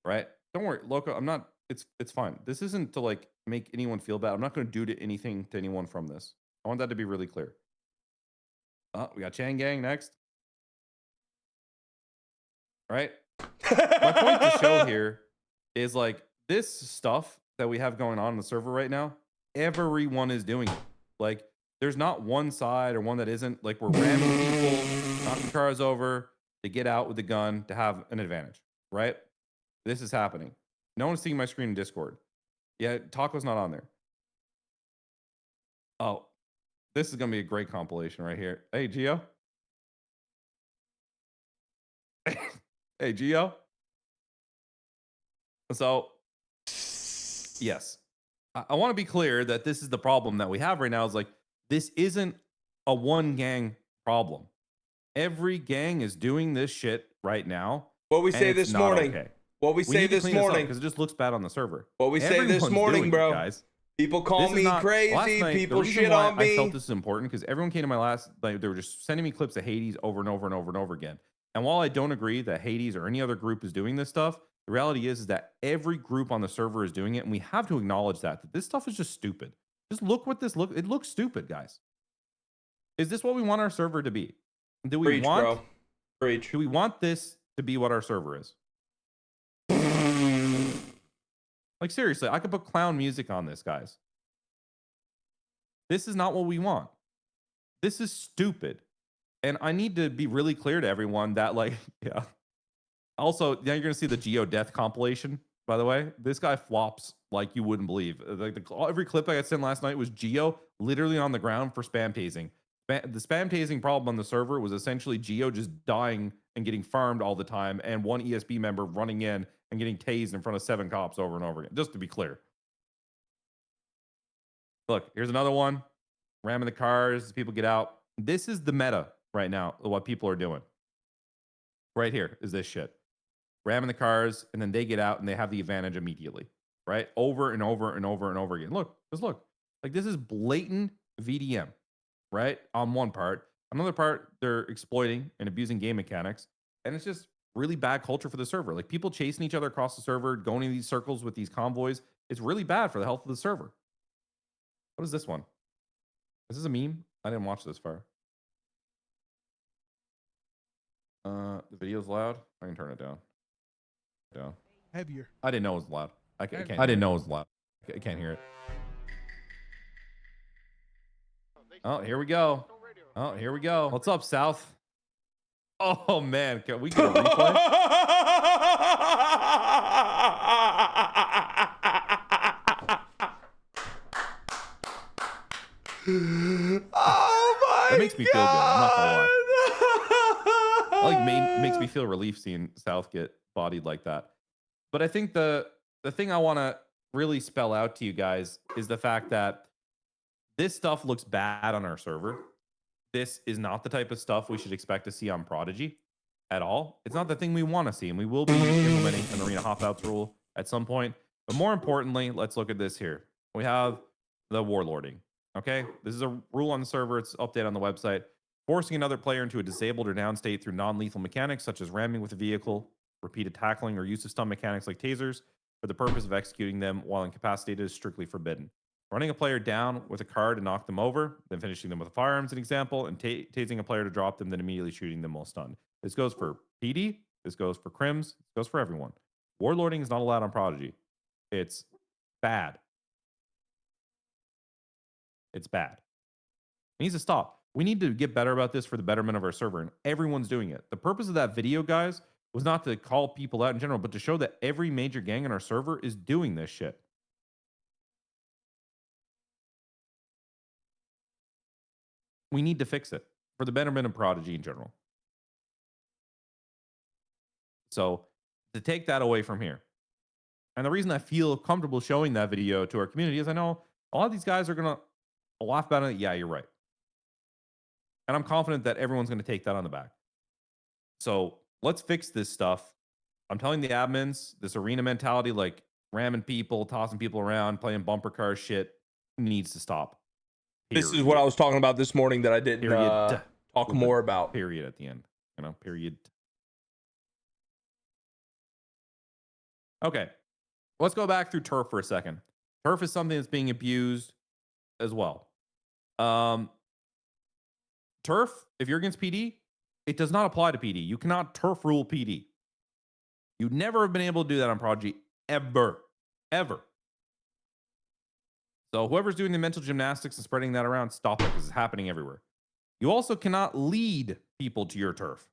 Right? Don't worry, Loco. I'm not. It's fine. This isn't to like make anyone feel bad. I'm not going to do to anything to anyone from this. I want that to be really clear. We got Chang Gang next. Right? My point to show here is like this stuff that we have going on the server right now. Everyone is doing it. Like, there's not one side or one that isn't. Like, we're ramming people, knocking cars over to get out with the gun to have an advantage. Right? This is happening. No one's seeing my screen in Discord. Yeah, Taco's not on there. Oh, this is gonna be a great compilation right here. Hey, Gio. Hey, Gio. So, yes, I want to be clear that this is the problem that we have right now. Is like, this isn't a one gang problem. Every gang is doing this shit right now. What we say this morning. Okay. What we say this morning. Because it just looks bad on the server. What we say this morning, bro. Guys. People call me crazy. People shit on me. I felt this is important because everyone came to my last, like, they were just sending me clips of Hades over and over and over and over again. And while I don't agree that Hades or any other group is doing this stuff, the reality is that every group on the server is doing it, and we have to acknowledge that this stuff is just stupid. Just look what this look. It looks stupid, guys. Is this what we want our server to be? Do we want? Bro. Preach. Do we want this to be what our server is? Like, seriously, I could put clown music on this, guys. This is not what we want. This is stupid. And I need to be really clear to everyone that, like, yeah. Also, now you're going to see the Geo death compilation, by the way. This guy flops like you wouldn't believe. Like, every clip I got sent last night was Geo literally on the ground for spam tasing. The spam tasing problem on the server was essentially Geo just dying and getting farmed all the time, and one ESB member running in and getting tased in front of 7 cops over and over again, just to be clear. Look, here's another one. Ramming the cars, people get out. This is the meta right now, what people are doing. Right here is this shit. Ramming the cars, and then they get out and they have the advantage immediately. Right? Over and over and over and over again. Look, just look. Like, this is blatant VDM. Right? On one part. Another part, they're exploiting and abusing game mechanics. And it's just really bad culture for the server. Like, people chasing each other across the server, going in these circles with these convoys. It's really bad for the health of the server. What is this one? Is this a meme? I didn't watch this far. The video's loud. I can turn it down. Down. Heavier. I didn't know it was loud. I didn't know it was loud. I can't hear it. Oh, here we go. Oh, here we go. What's up, South? Oh man, can we get a replay? Oh my! It makes me feel good. I'm not gonna lie. Like, makes me feel relief seeing South get bodied like that. But I think the thing I want to really spell out to you guys is the fact that this stuff looks bad on our server. This is not the type of stuff we should expect to see on Prodigy at all. It's not the thing we want to see, and we will be implementing an arena hop-outs rule at some point. But more importantly, let's look at this here. We have the warlording. Okay, this is a rule on the server. It's updated on the website. Forcing another player into a disabled or down state through non-lethal mechanics, such as ramming with a vehicle, repeated tackling, or use of stun mechanics like tasers for the purpose of executing them while incapacitated is strictly forbidden. Running a player down with a car to knock them over, then finishing them with a firearm is an example, and tasing a player to drop them, then immediately shooting them while stunned. This goes for PD, this goes for crims, this goes for everyone. Warlording is not allowed on Prodigy. It's bad. It's bad. It needs to stop. We need to get better about this for the betterment of our server, and everyone's doing it. The purpose of that video, guys, was not to call people out in general, but to show that every major gang on our server is doing this shit. We need to fix it for the betterment of Prodigy in general. So, to take that away from here, And the reason I feel comfortable showing that video to our community is I know a lot of these guys are going to laugh about it. Yeah, you're right. And I'm confident that everyone's going to take that on the back. So let's fix this stuff. I'm telling the admins, this arena mentality, like ramming people, tossing people around, playing bumper car shit, needs to stop. This is what I was talking about this morning that I didn't talk more about. Period at the end. Period. Okay. Let's go back through turf for a second. Turf is something that's being abused as well. Turf, if you're against PD, it does not apply to PD. You cannot turf rule PD. You'd never have been able to do that on Prodigy ever. So whoever's doing the mental gymnastics and spreading that around, stop it because it's happening everywhere. You also cannot lead people to your turf.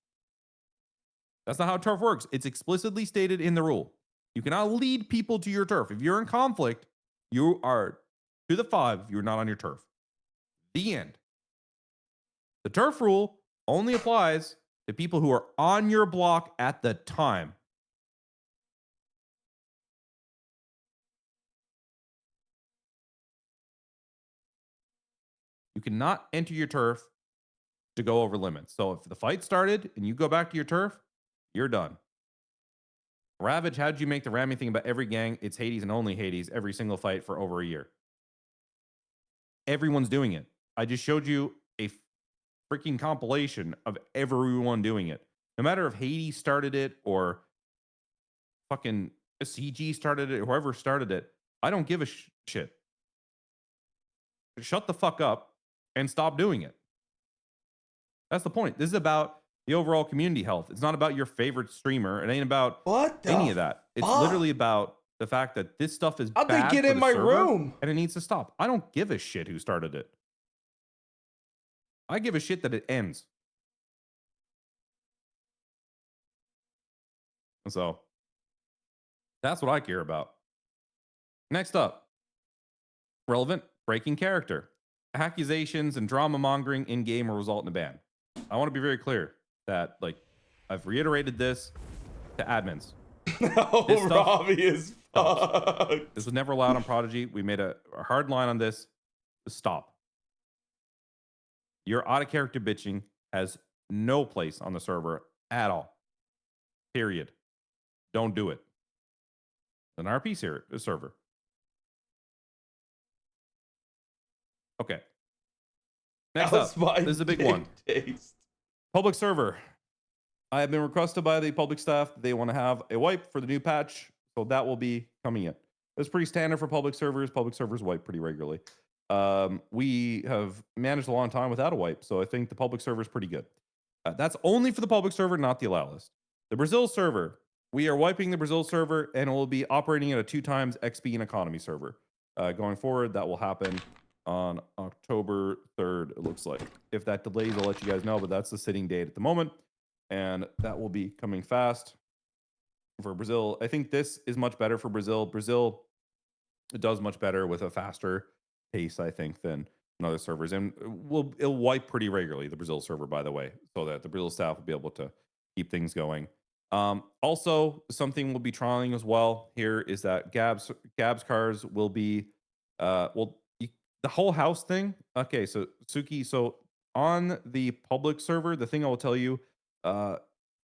That's not how turf works. It's explicitly stated in the rule. You cannot lead people to your turf. If you're in conflict, you are to the 5. You're not on your turf. The end. The turf rule only applies to people who are on your block at the time. You cannot enter your turf to go over limits. So if the fight started and you go back to your turf, you're done. Ravage, how'd you make the ramming thing about every gang? It's Hades and only Hades every single fight for over a year. Everyone's doing it. I just showed you a freaking compilation of everyone doing it. No matter if Hades started it or fucking CG started it or whoever started it, I don't give a shit. Shut the fuck up and stop doing it. That's the point. This is about the overall community health. It's not about your favorite streamer. It ain't about any of that. It's literally about the fact that this stuff is bad. How'd they get in my room? And it needs to stop. I don't give a shit who started it. I give a shit that it ends. So that's what I care about. Next up, relevant breaking character. Accusations and drama mongering in game will result in a ban. I want to be very clear that, like, I've reiterated this to admins. Oh, Robbie is fucked. This was never allowed on Prodigy. We made a hard line on this. Stop. Your out of character bitching has no place on the server at all. Period. Don't do it. An RP server. Okay. Next up, this is a big one. Public server. I have been requested by the public staff that they want to have a wipe for the new patch, so that will be coming in. It's pretty standard for public servers. Public servers wipe pretty regularly. We have managed a long time without a wipe, so I think the public server is pretty good. That's only for the public server, not the allow list. The Brazil server. We are wiping the Brazil server, and it will be operating at a 2x XP and economy server. Going forward, that will happen on October 3rd, it looks like. If that delays, I'll let you guys know, but that's the sitting date at the moment. And that will be coming fast for Brazil. I think this is much better for Brazil. Brazil does much better with a faster pace, I think, than other servers. And it'll wipe pretty regularly, the Brazil server, by the way, so that the Brazil staff will be able to keep things going. Also, something we'll be trialing as well here is that Gab's cars will be, the whole house thing. Okay, so Suki, so on the public server, the thing I will tell you,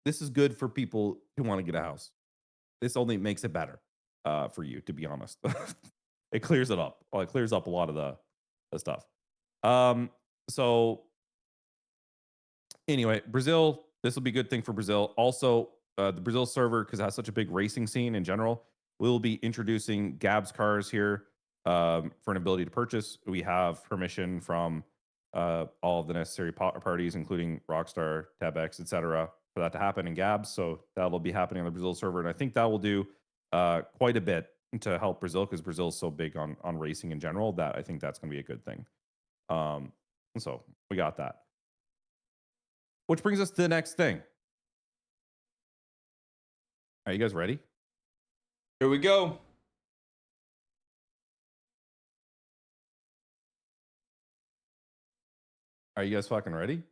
this is good for people who want to get a house. This only makes it better for you, to be honest. It clears it up. Well, it clears up a lot of the stuff. So anyway, Brazil, this will be a good thing for Brazil. Also, the Brazil server, because it has such a big racing scene in general, we'll be introducing Gab's cars here for an ability to purchase. We have permission from all of the necessary parties, including Rockstar, TabX, etc., for that to happen in Gabs. So that'll be happening on the Brazil server, and I think that will do quite a bit to help Brazil, because Brazil is so big on racing in general that I think that's going to be a good thing. So we got that. Which brings us to the next thing. Are you guys ready? Here we go. Are you guys fucking ready?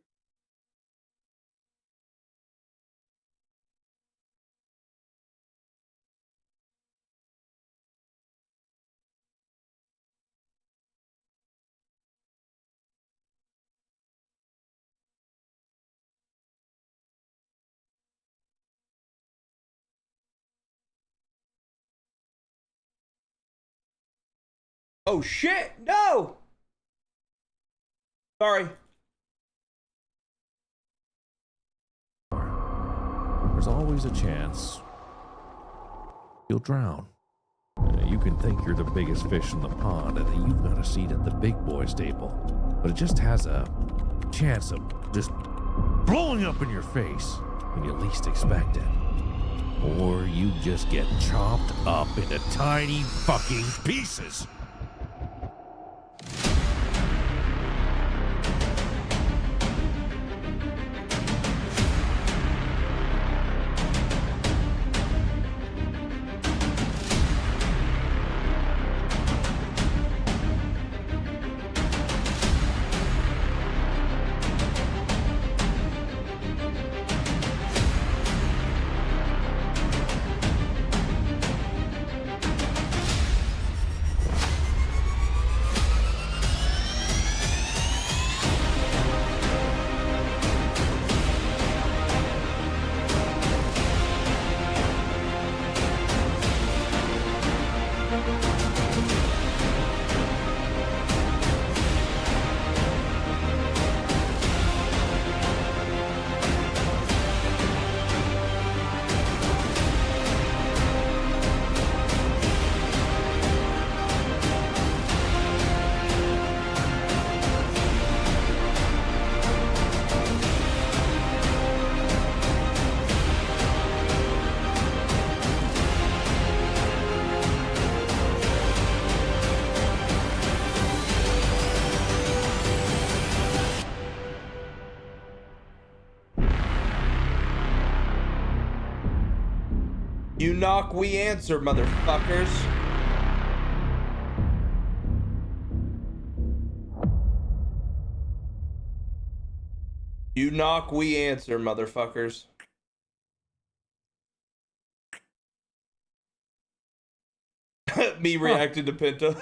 Oh shit! No. Sorry. There's always a chance you'll drown. You can think you're the biggest fish in the pond and that you've got a seat at the big boys table, but it just has a chance of just blowing up in your face when you least expect it. Or you just get chopped up into tiny fucking pieces. You knock, we answer, motherfuckers. You knock, we answer, motherfuckers. Me reacting to Pinto.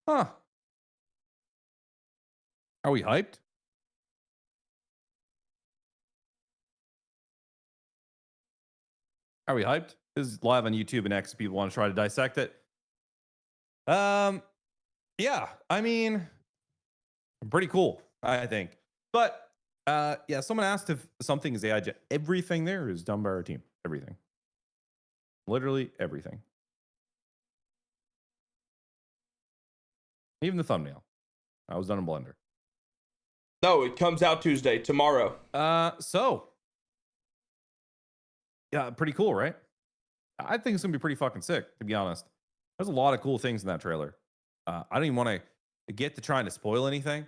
Huh. Are we hyped? Are we hyped? This is live on YouTube and X. People want to try to dissect it. Yeah, I mean, pretty cool, I think. But yeah, someone asked if something is AI. Everything there is done by our team. Everything. Literally everything. Even the thumbnail. I was done in Blender. No, it comes out Tuesday, tomorrow. So yeah, pretty cool, right? I think it's gonna be pretty fucking sick, to be honest. There's a lot of cool things in that trailer. I don't even want to get to trying to spoil anything.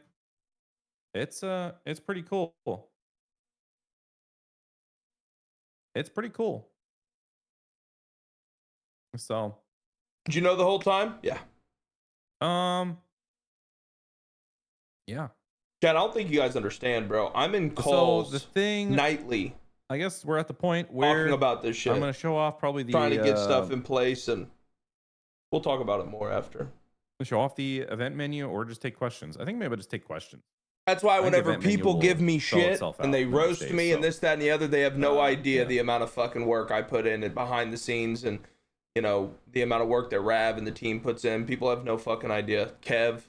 It's pretty cool. It's pretty cool. So, Did you know the whole time? Yeah. Yeah. Chad, I don't think you guys understand, bro. I'm in calls So the thing nightly. I guess we're at the point where talking about this shit. I'm gonna show off probably the trying to get stuff in place, and we'll talk about it more after. Show off the event menu or just take questions. I think maybe I'll just take questions. That's why whenever people give me shit and they roast me and this, that, and the other, they have no idea the amount of fucking work I put in and behind the scenes, and you know the amount of work that Rav and the team puts in. People have no fucking idea. Kev,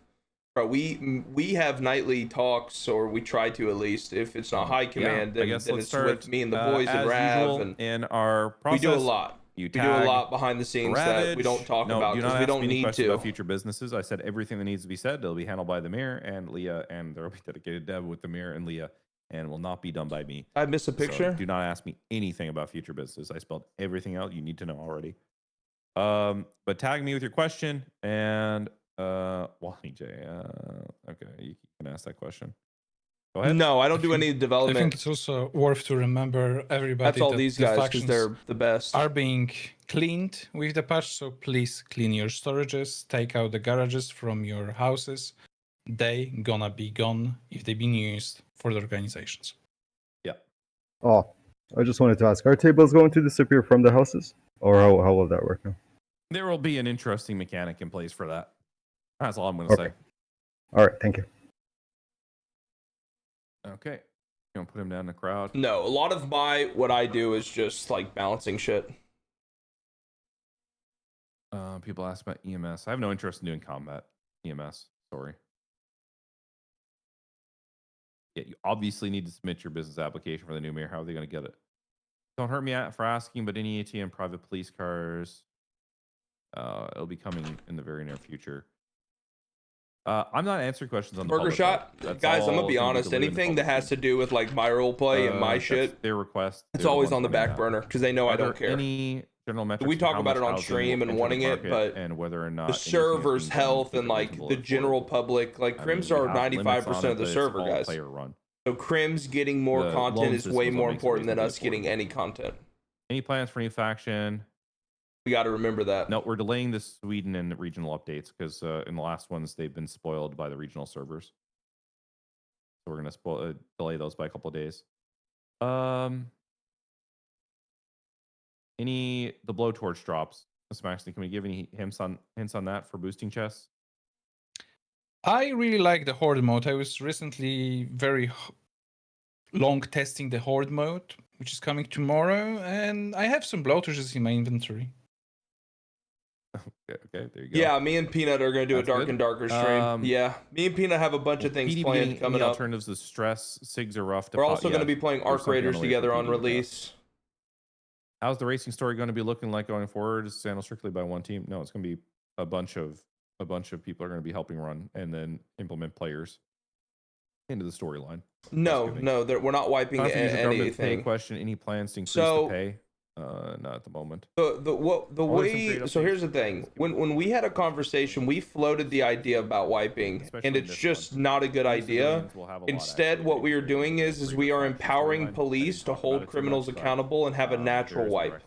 bro, we have nightly talks, or we try to at least. If it's not high command, then it's with me and the boys and Rav, and in our process, we do a lot. We do a lot behind the scenes Ravage, that we don't talk about because we don't need to. About future businesses, I said everything that needs to be said. It'll be handled by the Mirror and Leah, and there will be dedicated dev with the Mirror and Leah, and will not be done by me. I missed a picture. So do not ask me anything about future businesses. I spelled everything out you need to know already. But tag me with your question, and Wally J. Okay, you can ask that question. Go ahead. No, I don't do any development. I think it's also worth to remember everybody. That's all that these the guys because factions they're the best. are being cleaned with the patch, so please clean your storages, take out the garages from your houses. They gonna be gone if they been used for the organizations. Yeah. Oh, I just wanted to ask: are tables going to disappear from the houses, or how will that work now? There will be an interesting mechanic in place for that. That's all I'm going to say. All right, thank you. Okay. You don't put him down in the crowd. No, a lot of what I do is just like balancing shit. People ask about EMS. I have no interest in doing combat EMS. Sorry. Yeah, you obviously need to submit your business application for the new mayor. How are they going to get it? Don't hurt me for asking, but any ATM private police cars, it'll be coming in the very near future. I'm not answering questions on the Burger public, shot, guys. I'm gonna be gonna honest. delivered in the Anything that public has feed. to do with like my role play and my That's shit, their request. it's They're the always ones on the running back that. burner because they know I don't care. Any general metrics We for talk how about much it on housing stream will and enter the wanting it, market but and whether or not the anything is server's being done to health keep and it like reasonable the and general affordable. public, like I mean, Crims you are have limits on 95% it, of the but it's server, all guys. player run. So Crims getting more The content loan is system way is what more makes it important than reasonably us getting affordable. any content. Any plans for any faction? We got to remember that. No, we're delaying the Sweden and regional updates because in the last ones they've been spoiled by the regional servers. So we're gonna delay those by a couple of days. The blowtorch drops. Ms. Maxley, can we give any hints on that for boosting chests? I really like the horde mode. I was recently very long testing the horde mode, which is coming tomorrow, and I have some blowtorches in my inventory. Okay, there you go. Yeah, me and Peanut are gonna do That's a dark good. and darker stream. Yeah, me and Peanut have a bunch of things PD planned being coming any up. alternatives to stress, SIGs are rough. We're also gonna be playing there's Arc something on Raiders the way together for on PD with that. release. How's the racing story going to be looking like going forward? Is it handled strictly by one team? No, it's going to be a bunch of people are going to be helping run and then implement players into the storyline. No, we're not wiping Time for user government pay anything. question. Any plans to increase the pay? Not at the moment. The way. So here's the thing. When we had a conversation, we floated the idea about wiping, and it's just not a good idea. Instead, what we are doing is we are empowering police to hold criminals accountable and have a natural wipe.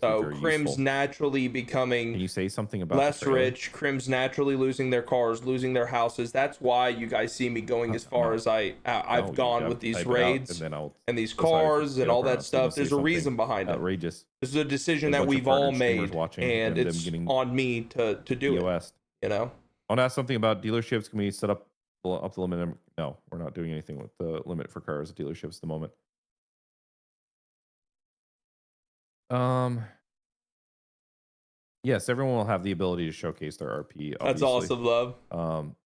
So Crims naturally becoming Can you say something about less rich, Crims naturally losing their cars, losing their houses. That's why you guys see me going as far as I've gone with these raids and these cars and all that stuff. There's a reason behind it. Outrageous. This is a decision that we've all made, and it's on me to do it. You know. I want to ask something about dealerships. Can we set up the limit? No, we're not doing anything with the limit for cars at dealerships at the moment. Yes, everyone will have the ability to showcase their RP. Obviously. That's awesome, love.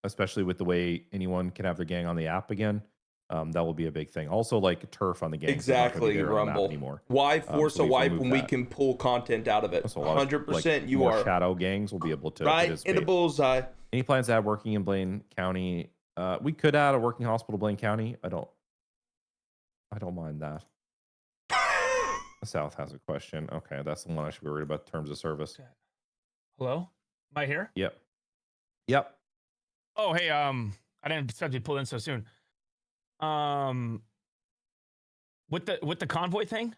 Especially with the way anyone can have their gang on the app again. That will be a big thing. Also, like turf on the gang. Exactly, Rumble. Anymore. Why force a wipe when we can pull content out of it? 100%. You are shadow gangs will be able to right in the bullseye. Any plans to add working in Blaine County? We could add a working hospital in Blaine County. I don't mind that. The South has a question. Okay, that's the one I should be worried about. Terms of service. Okay. Hello, am I here? Yep. Oh, hey. I didn't expect to be pulled in so soon. With the convoy thing,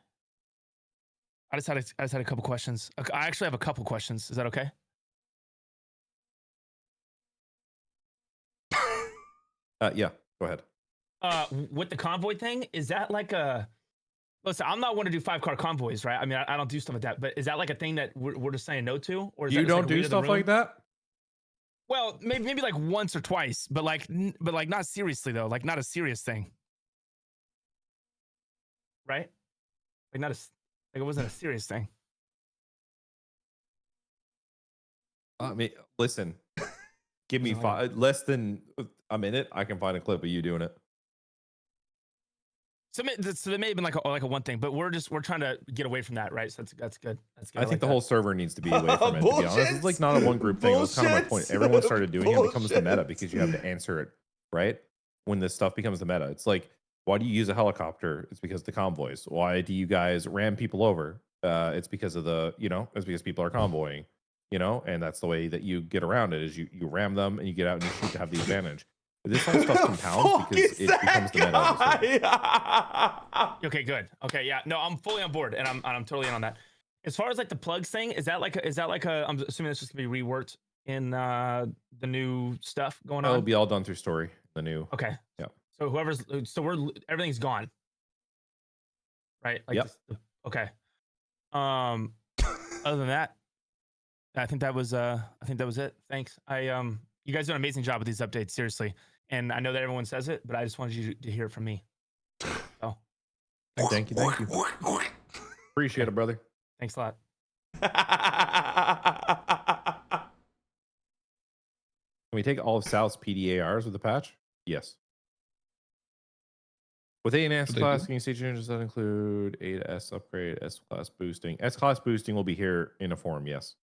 I just had a couple questions. I actually have a couple questions. Is that okay? Yeah, go ahead. With the convoy thing, is that like a? Listen, I'm not one to do 5-car convoys, right? I mean, I don't do stuff like that. But is that like a thing that we're just saying no to, or is You that don't like do stuff like that? Well, maybe like once or twice, but like not seriously though, like not a serious thing. Right? Like it wasn't a serious thing. I mean, listen, give me less than a minute. I can find a clip of you doing it. So there may have been like a one thing, but we're trying to get away from that, right? So that's good. That's good. I think the whole server needs to be away from it. To be honest, it's like not a one group thing. That's kind of my point. Everyone started doing it. It becomes the meta because you have to answer it, right? When this stuff becomes the meta, it's like, why do you use a helicopter? It's because the convoys. Why do you guys ram people over? It's because of it's because people are convoying, and that's the way that you get around it is you ram them and you get out and you shoot to have the advantage. But this whole stuff compounds because it becomes the meta. Okay, good. Okay, yeah. No, I'm fully on board and I'm totally in on that. As far as like the plugs thing, is that like a I'm assuming it's just gonna be reworked in the new stuff going on? It'll be all done through story. The new. Okay. Yeah. So everything's gone. Right? Like yep. Okay. Other than that, I think that was it. Thanks. You guys do an amazing job with these updates, seriously. And I know that everyone says it, but I just wanted you to hear it from me. Thank you. Appreciate it, brother. Thanks a lot. Can we take all of South's PDARs with the patch? Yes. With A and S class, can you see changes that include A to S upgrade, S class boosting? S class boosting will be here in a form, yes.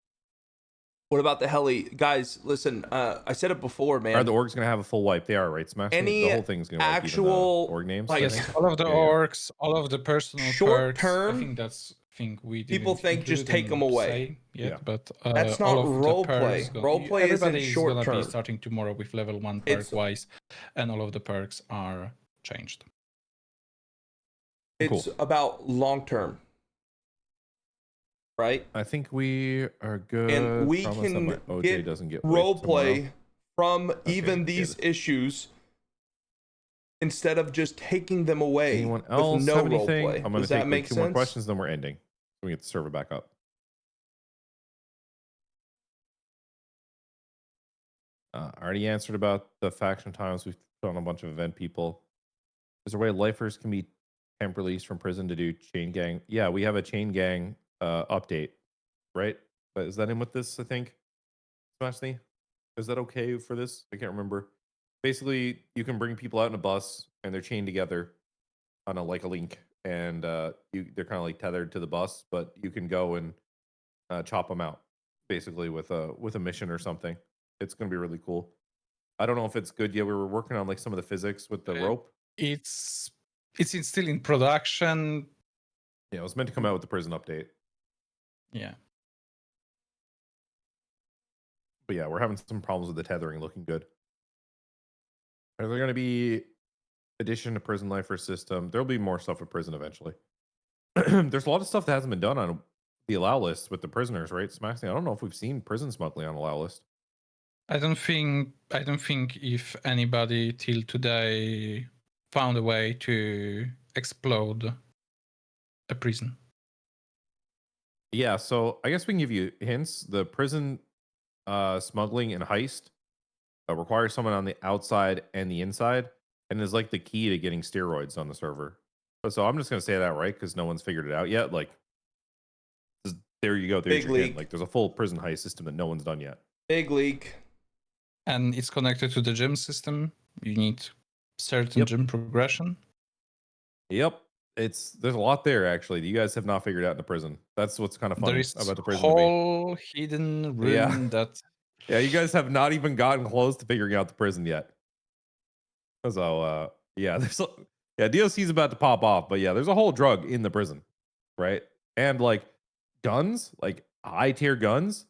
What about the heli? Guys, listen, I said it before, man. Are the orgs going to have a full wipe? They are, right? Smash the whole thing's going to wipe actual, even the org names. like, Yes, all of the orcs, all of the personal short perks. term, I think that's thing we people think just take them away. But that's not role play. Role play isn't short term. Everybody is starting tomorrow with level 1 perk wise, and all of the perks are changed. It's about long term, right? I think we are good. And we can get role play from even these issues instead of just taking them away. Anyone else with no have role anything? play. I'm going Does to that take make two sense? more questions, then we're ending. So we get the server back up. I already answered about the faction times. We've done a bunch of event people. Is there a way lifers can be temp released from prison to do chain gang? Yeah, we have a chain gang update, right? But is that in with this, I think? Smashley? Is that okay for this? I can't remember. Basically, you can bring people out in a bus and they're chained together on a link, and they're kind of like tethered to the bus, but you can go and chop them out, basically with a mission or something. It's gonna be really cool. I don't know if it's good yet. We were working on like some of the physics with the rope. It's still in production. Yeah, it was meant to come out with the prison update. Yeah. But yeah, we're having some problems with the tethering looking good. Are there going to be addition to prison lifer system? There'll be more stuff with prison eventually. There's a lot of stuff that hasn't been done on the allow list with the prisoners, right? Smashing. I don't know if we've seen prison smuggling on allow list. I don't think if anybody till today found a way to explode a prison. Yeah, so I guess we can give you hints. The prison smuggling and heist requires someone on the outside and the inside, and is like the key to getting steroids on the server. So I'm just gonna say that, right? Because no one's figured it out yet. Like, there you go. There's your hint. Like, there's a full prison heist system that no one's done yet. Big leak. And it's connected to the gym system. You need certain gym progression. Yep. There's a lot there actually that you guys have not figured out in the prison. That's what's kind of fun about the prison. Whole hidden room that. Yeah, you guys have not even gotten close to figuring out the prison yet. So DOC's about to pop off, but yeah, there's a whole drug in the prison, right? And like guns, like high tier guns,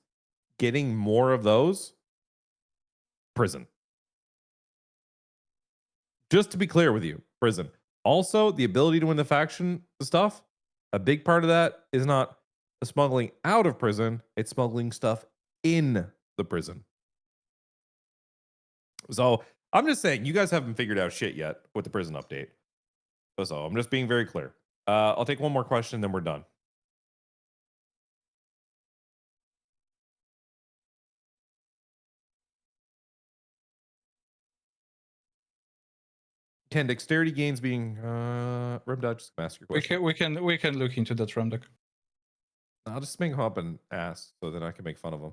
getting more of those. Prison. Just to be clear with you, prison. Also, the ability to win the faction stuff, a big part of that is not the smuggling out of prison, it's smuggling stuff in the prison. So I'm just saying, you guys haven't figured out shit yet with the prison update. So I'm just being very clear. I'll take one more question, then we're done. Can dexterity gains being Rimdot, just ask your question. We can look into that Rimdot. I'll just make him up and ask so then I can make fun of him.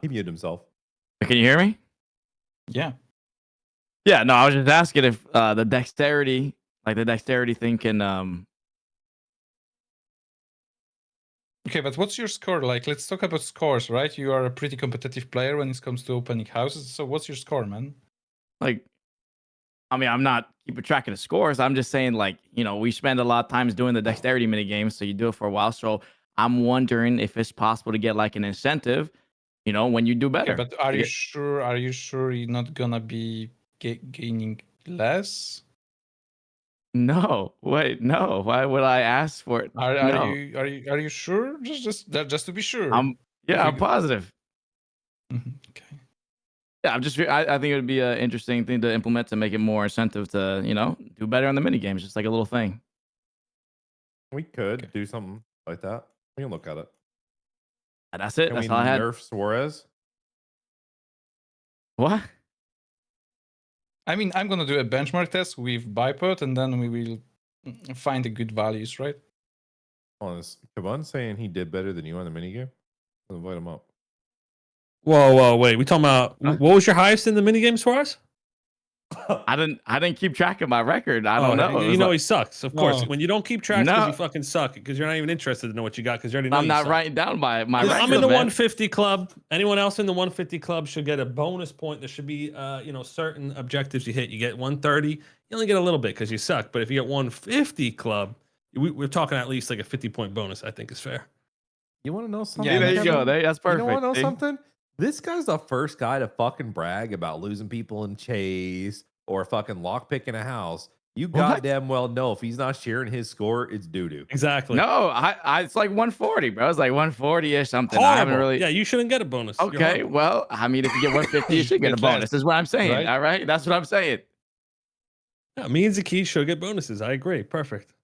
He muted himself. Can you hear me? Yeah. Yeah, no, I was just asking if the dexterity thing can Okay, but what's your score? Like, let's talk about scores, right? You are a pretty competitive player when it comes to opening houses. So what's your score, man? Like, I mean, I'm not keeping track of the scores. I'm just saying, like, you know, we spend a lot of times doing the dexterity mini games, so you do it for a while. So I'm wondering if it's possible to get like an incentive, you know, when you do better. Okay, but are you sure? Are you sure you're not gonna be gaining less? No, wait, no. Why would I ask for it? Are you sure? Just to be sure. I'm positive. Okay. Yeah, I think it would be an interesting thing to implement to make it more incentive to, you know, do better on the mini games, just like a little thing. We could do something like that. We can look at it. And that's it. Can That's we all I had. nerf Suarez? What? I mean, I'm gonna do a benchmark test with bipod, and then we will find the good values, right? Oh, is Kavan saying he did better than you on the minigame? I'll invite him up. Whoa, wait. We talking about what was your highest in the minigames for us? I didn't keep track of my record. I don't know. You know he sucks, of course. Oh. When you don't keep track, because No. you fucking suck, because you're not even interested to know what you got, because you already know I'm you not suck. writing down my I'm record, in the man. 150 club. Anyone else in the 150 club should get a bonus point. There should be, certain objectives you hit. You get 130. You only get a little bit because you suck. But if you get 150 club, we're talking at least like a 50-point bonus. I think is fair. You want to know something? Yeah, There you Kevin? go. That's You perfect. want to know See? something? This guy's the first guy to fucking brag about losing people in chase or fucking lockpicking a house. You What? goddamn well know if he's not sharing his score, it's doo-doo. Exactly. No, I it's like 140, bro. It's like 140 or something. I haven't Horrible. really. Yeah, you shouldn't get a bonus. You're Okay, horrible. well, I mean, if you get 150, you should get a Good bonus. test, Is what I'm saying. right? All right, that's what I'm saying. Yeah, me and Zaki should get bonuses. I agree. Perfect.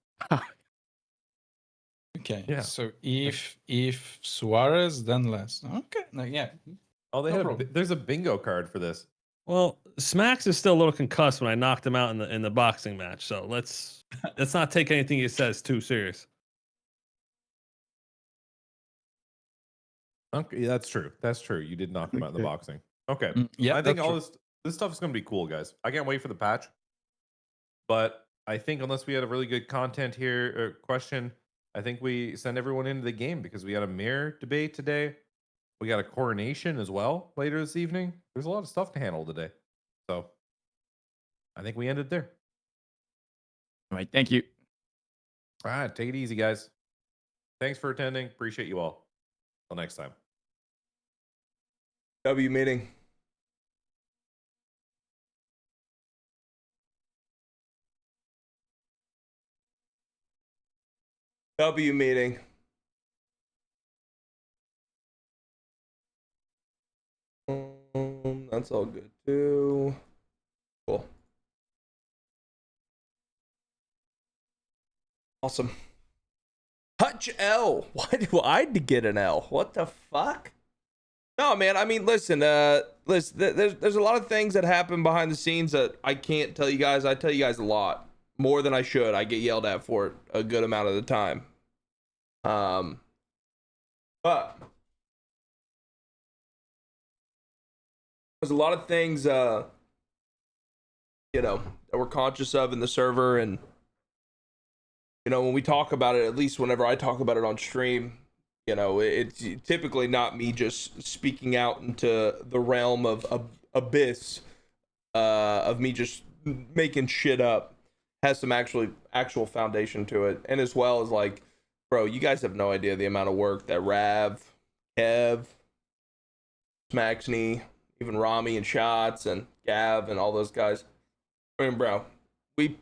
Okay. Yeah. So if Suarez, then less. Okay. No, yeah. Oh, No problem. there's a bingo card for this. Well, Smacks is still a little concussed when I knocked him out in the boxing match. So let's not take anything he says too serious. Okay, that's true. That's true. You did knock him out in the boxing. Okay. Yeah. I think that's all true. this stuff is going to be cool, guys. I can't wait for the patch. But I think unless we had a really good content here or question, I think we send everyone into the game because we got a mirror debate today. We got a coronation as well later this evening. There's a lot of stuff to handle today. So I think we ended there. All right, thank you. All right, take it easy, guys. Thanks for attending. Appreciate you all. Till next time. W meeting. W meeting. That's all good too. Cool. Awesome. Hutch L. Why do I get an L? What the fuck? No, man. I mean, listen. Listen. There's a lot of things that happen behind the scenes that I can't tell you guys. I tell you guys a lot more than I should. I get yelled at for it a good amount of the time. But there's a lot of things, that we're conscious of in the server, and when we talk about it, at least whenever I talk about it on stream, it's typically not me just speaking out into the realm of abyss, of me just making shit up. Has some actual foundation to it, and as well as like, bro, you guys have no idea the amount of work that Rav, Kev, Smaxney, even Rami and Shots and Gav and all those guys. I mean, bro, we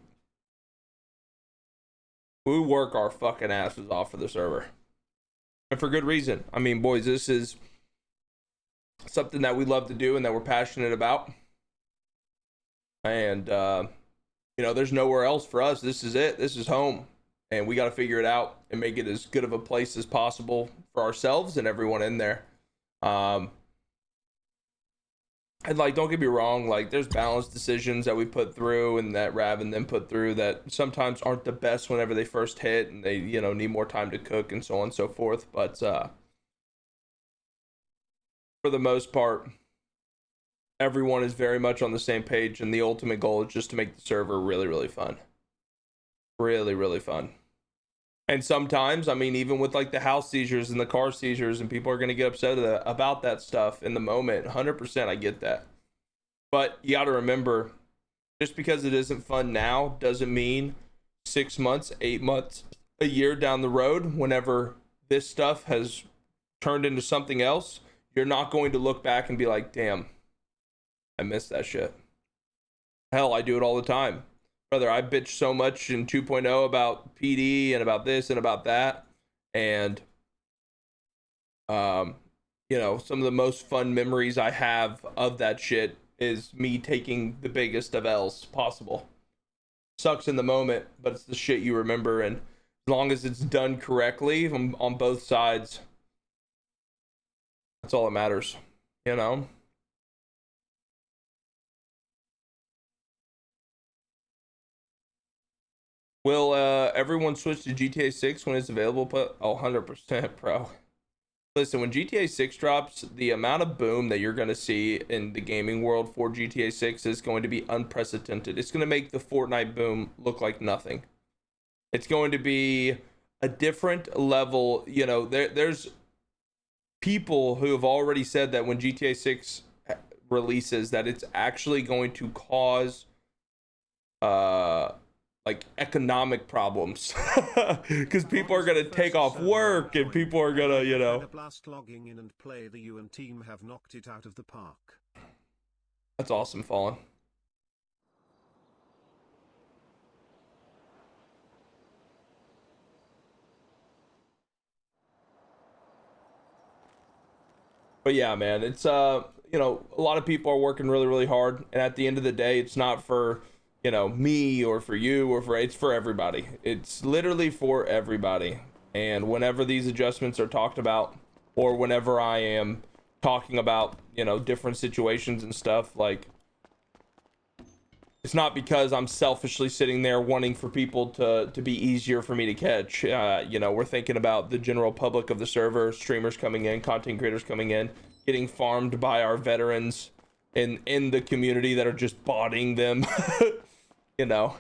work our fucking asses off for the server. And for good reason. I mean, boys, this is something that we love to do and that we're passionate about. And, there's nowhere else for us. This is it. This is home. And we got to figure it out and make it as good of a place as possible for ourselves and everyone in there. And like, don't get me wrong, like there's balanced decisions that we put through and that Rav and them put through that sometimes aren't the best whenever they first hit and they, need more time to cook and so on and so forth. But for the most part, everyone is very much on the same page, and the ultimate goal is just to make the server really, really fun. Really, really fun. And sometimes, I mean, even with like the house seizures and the car seizures, and people are going to get upset about that stuff in the moment. 100%, I get that. But you got to remember, just because it isn't fun now doesn't mean 6 months, 8 months, a year down the road, whenever this stuff has turned into something else, you're not going to look back and be like, damn, I missed that shit. Hell, I do it all the time. Brother, I bitch so much in 2.0 about PD and about this and about that. And, some of the most fun memories I have of that shit is me taking the biggest of L's possible. Sucks in the moment, but it's the shit you remember. And as long as it's done correctly on both sides, that's all that matters, Will everyone switch to GTA 6 when it's available? But 100%, bro. Listen, when GTA 6 drops, the amount of boom that you're going to see in the gaming world for GTA 6 is going to be unprecedented. It's going to make the Fortnite boom look like nothing. It's going to be a different level. You know, there's people who have already said that when GTA 6 releases, that it's actually going to cause like economic problems because people are going to take off work and people are going to, you know. Blast logging in and play the UN team have knocked it out of the park. That's awesome, Fallen. But yeah, man, it's you know, a lot of people are working really, really hard, and at the end of the day, it's not for, you know, me or for you or for, it's for everybody. It's literally for everybody. And whenever these adjustments are talked about, or whenever I am talking about, you know, different situations and stuff, like, it's not because I'm selfishly sitting there wanting for people to be easier for me to catch. You know, we're thinking about the general public of the server, streamers coming in, content creators coming in, getting farmed by our veterans in the community that are just botting them. You know,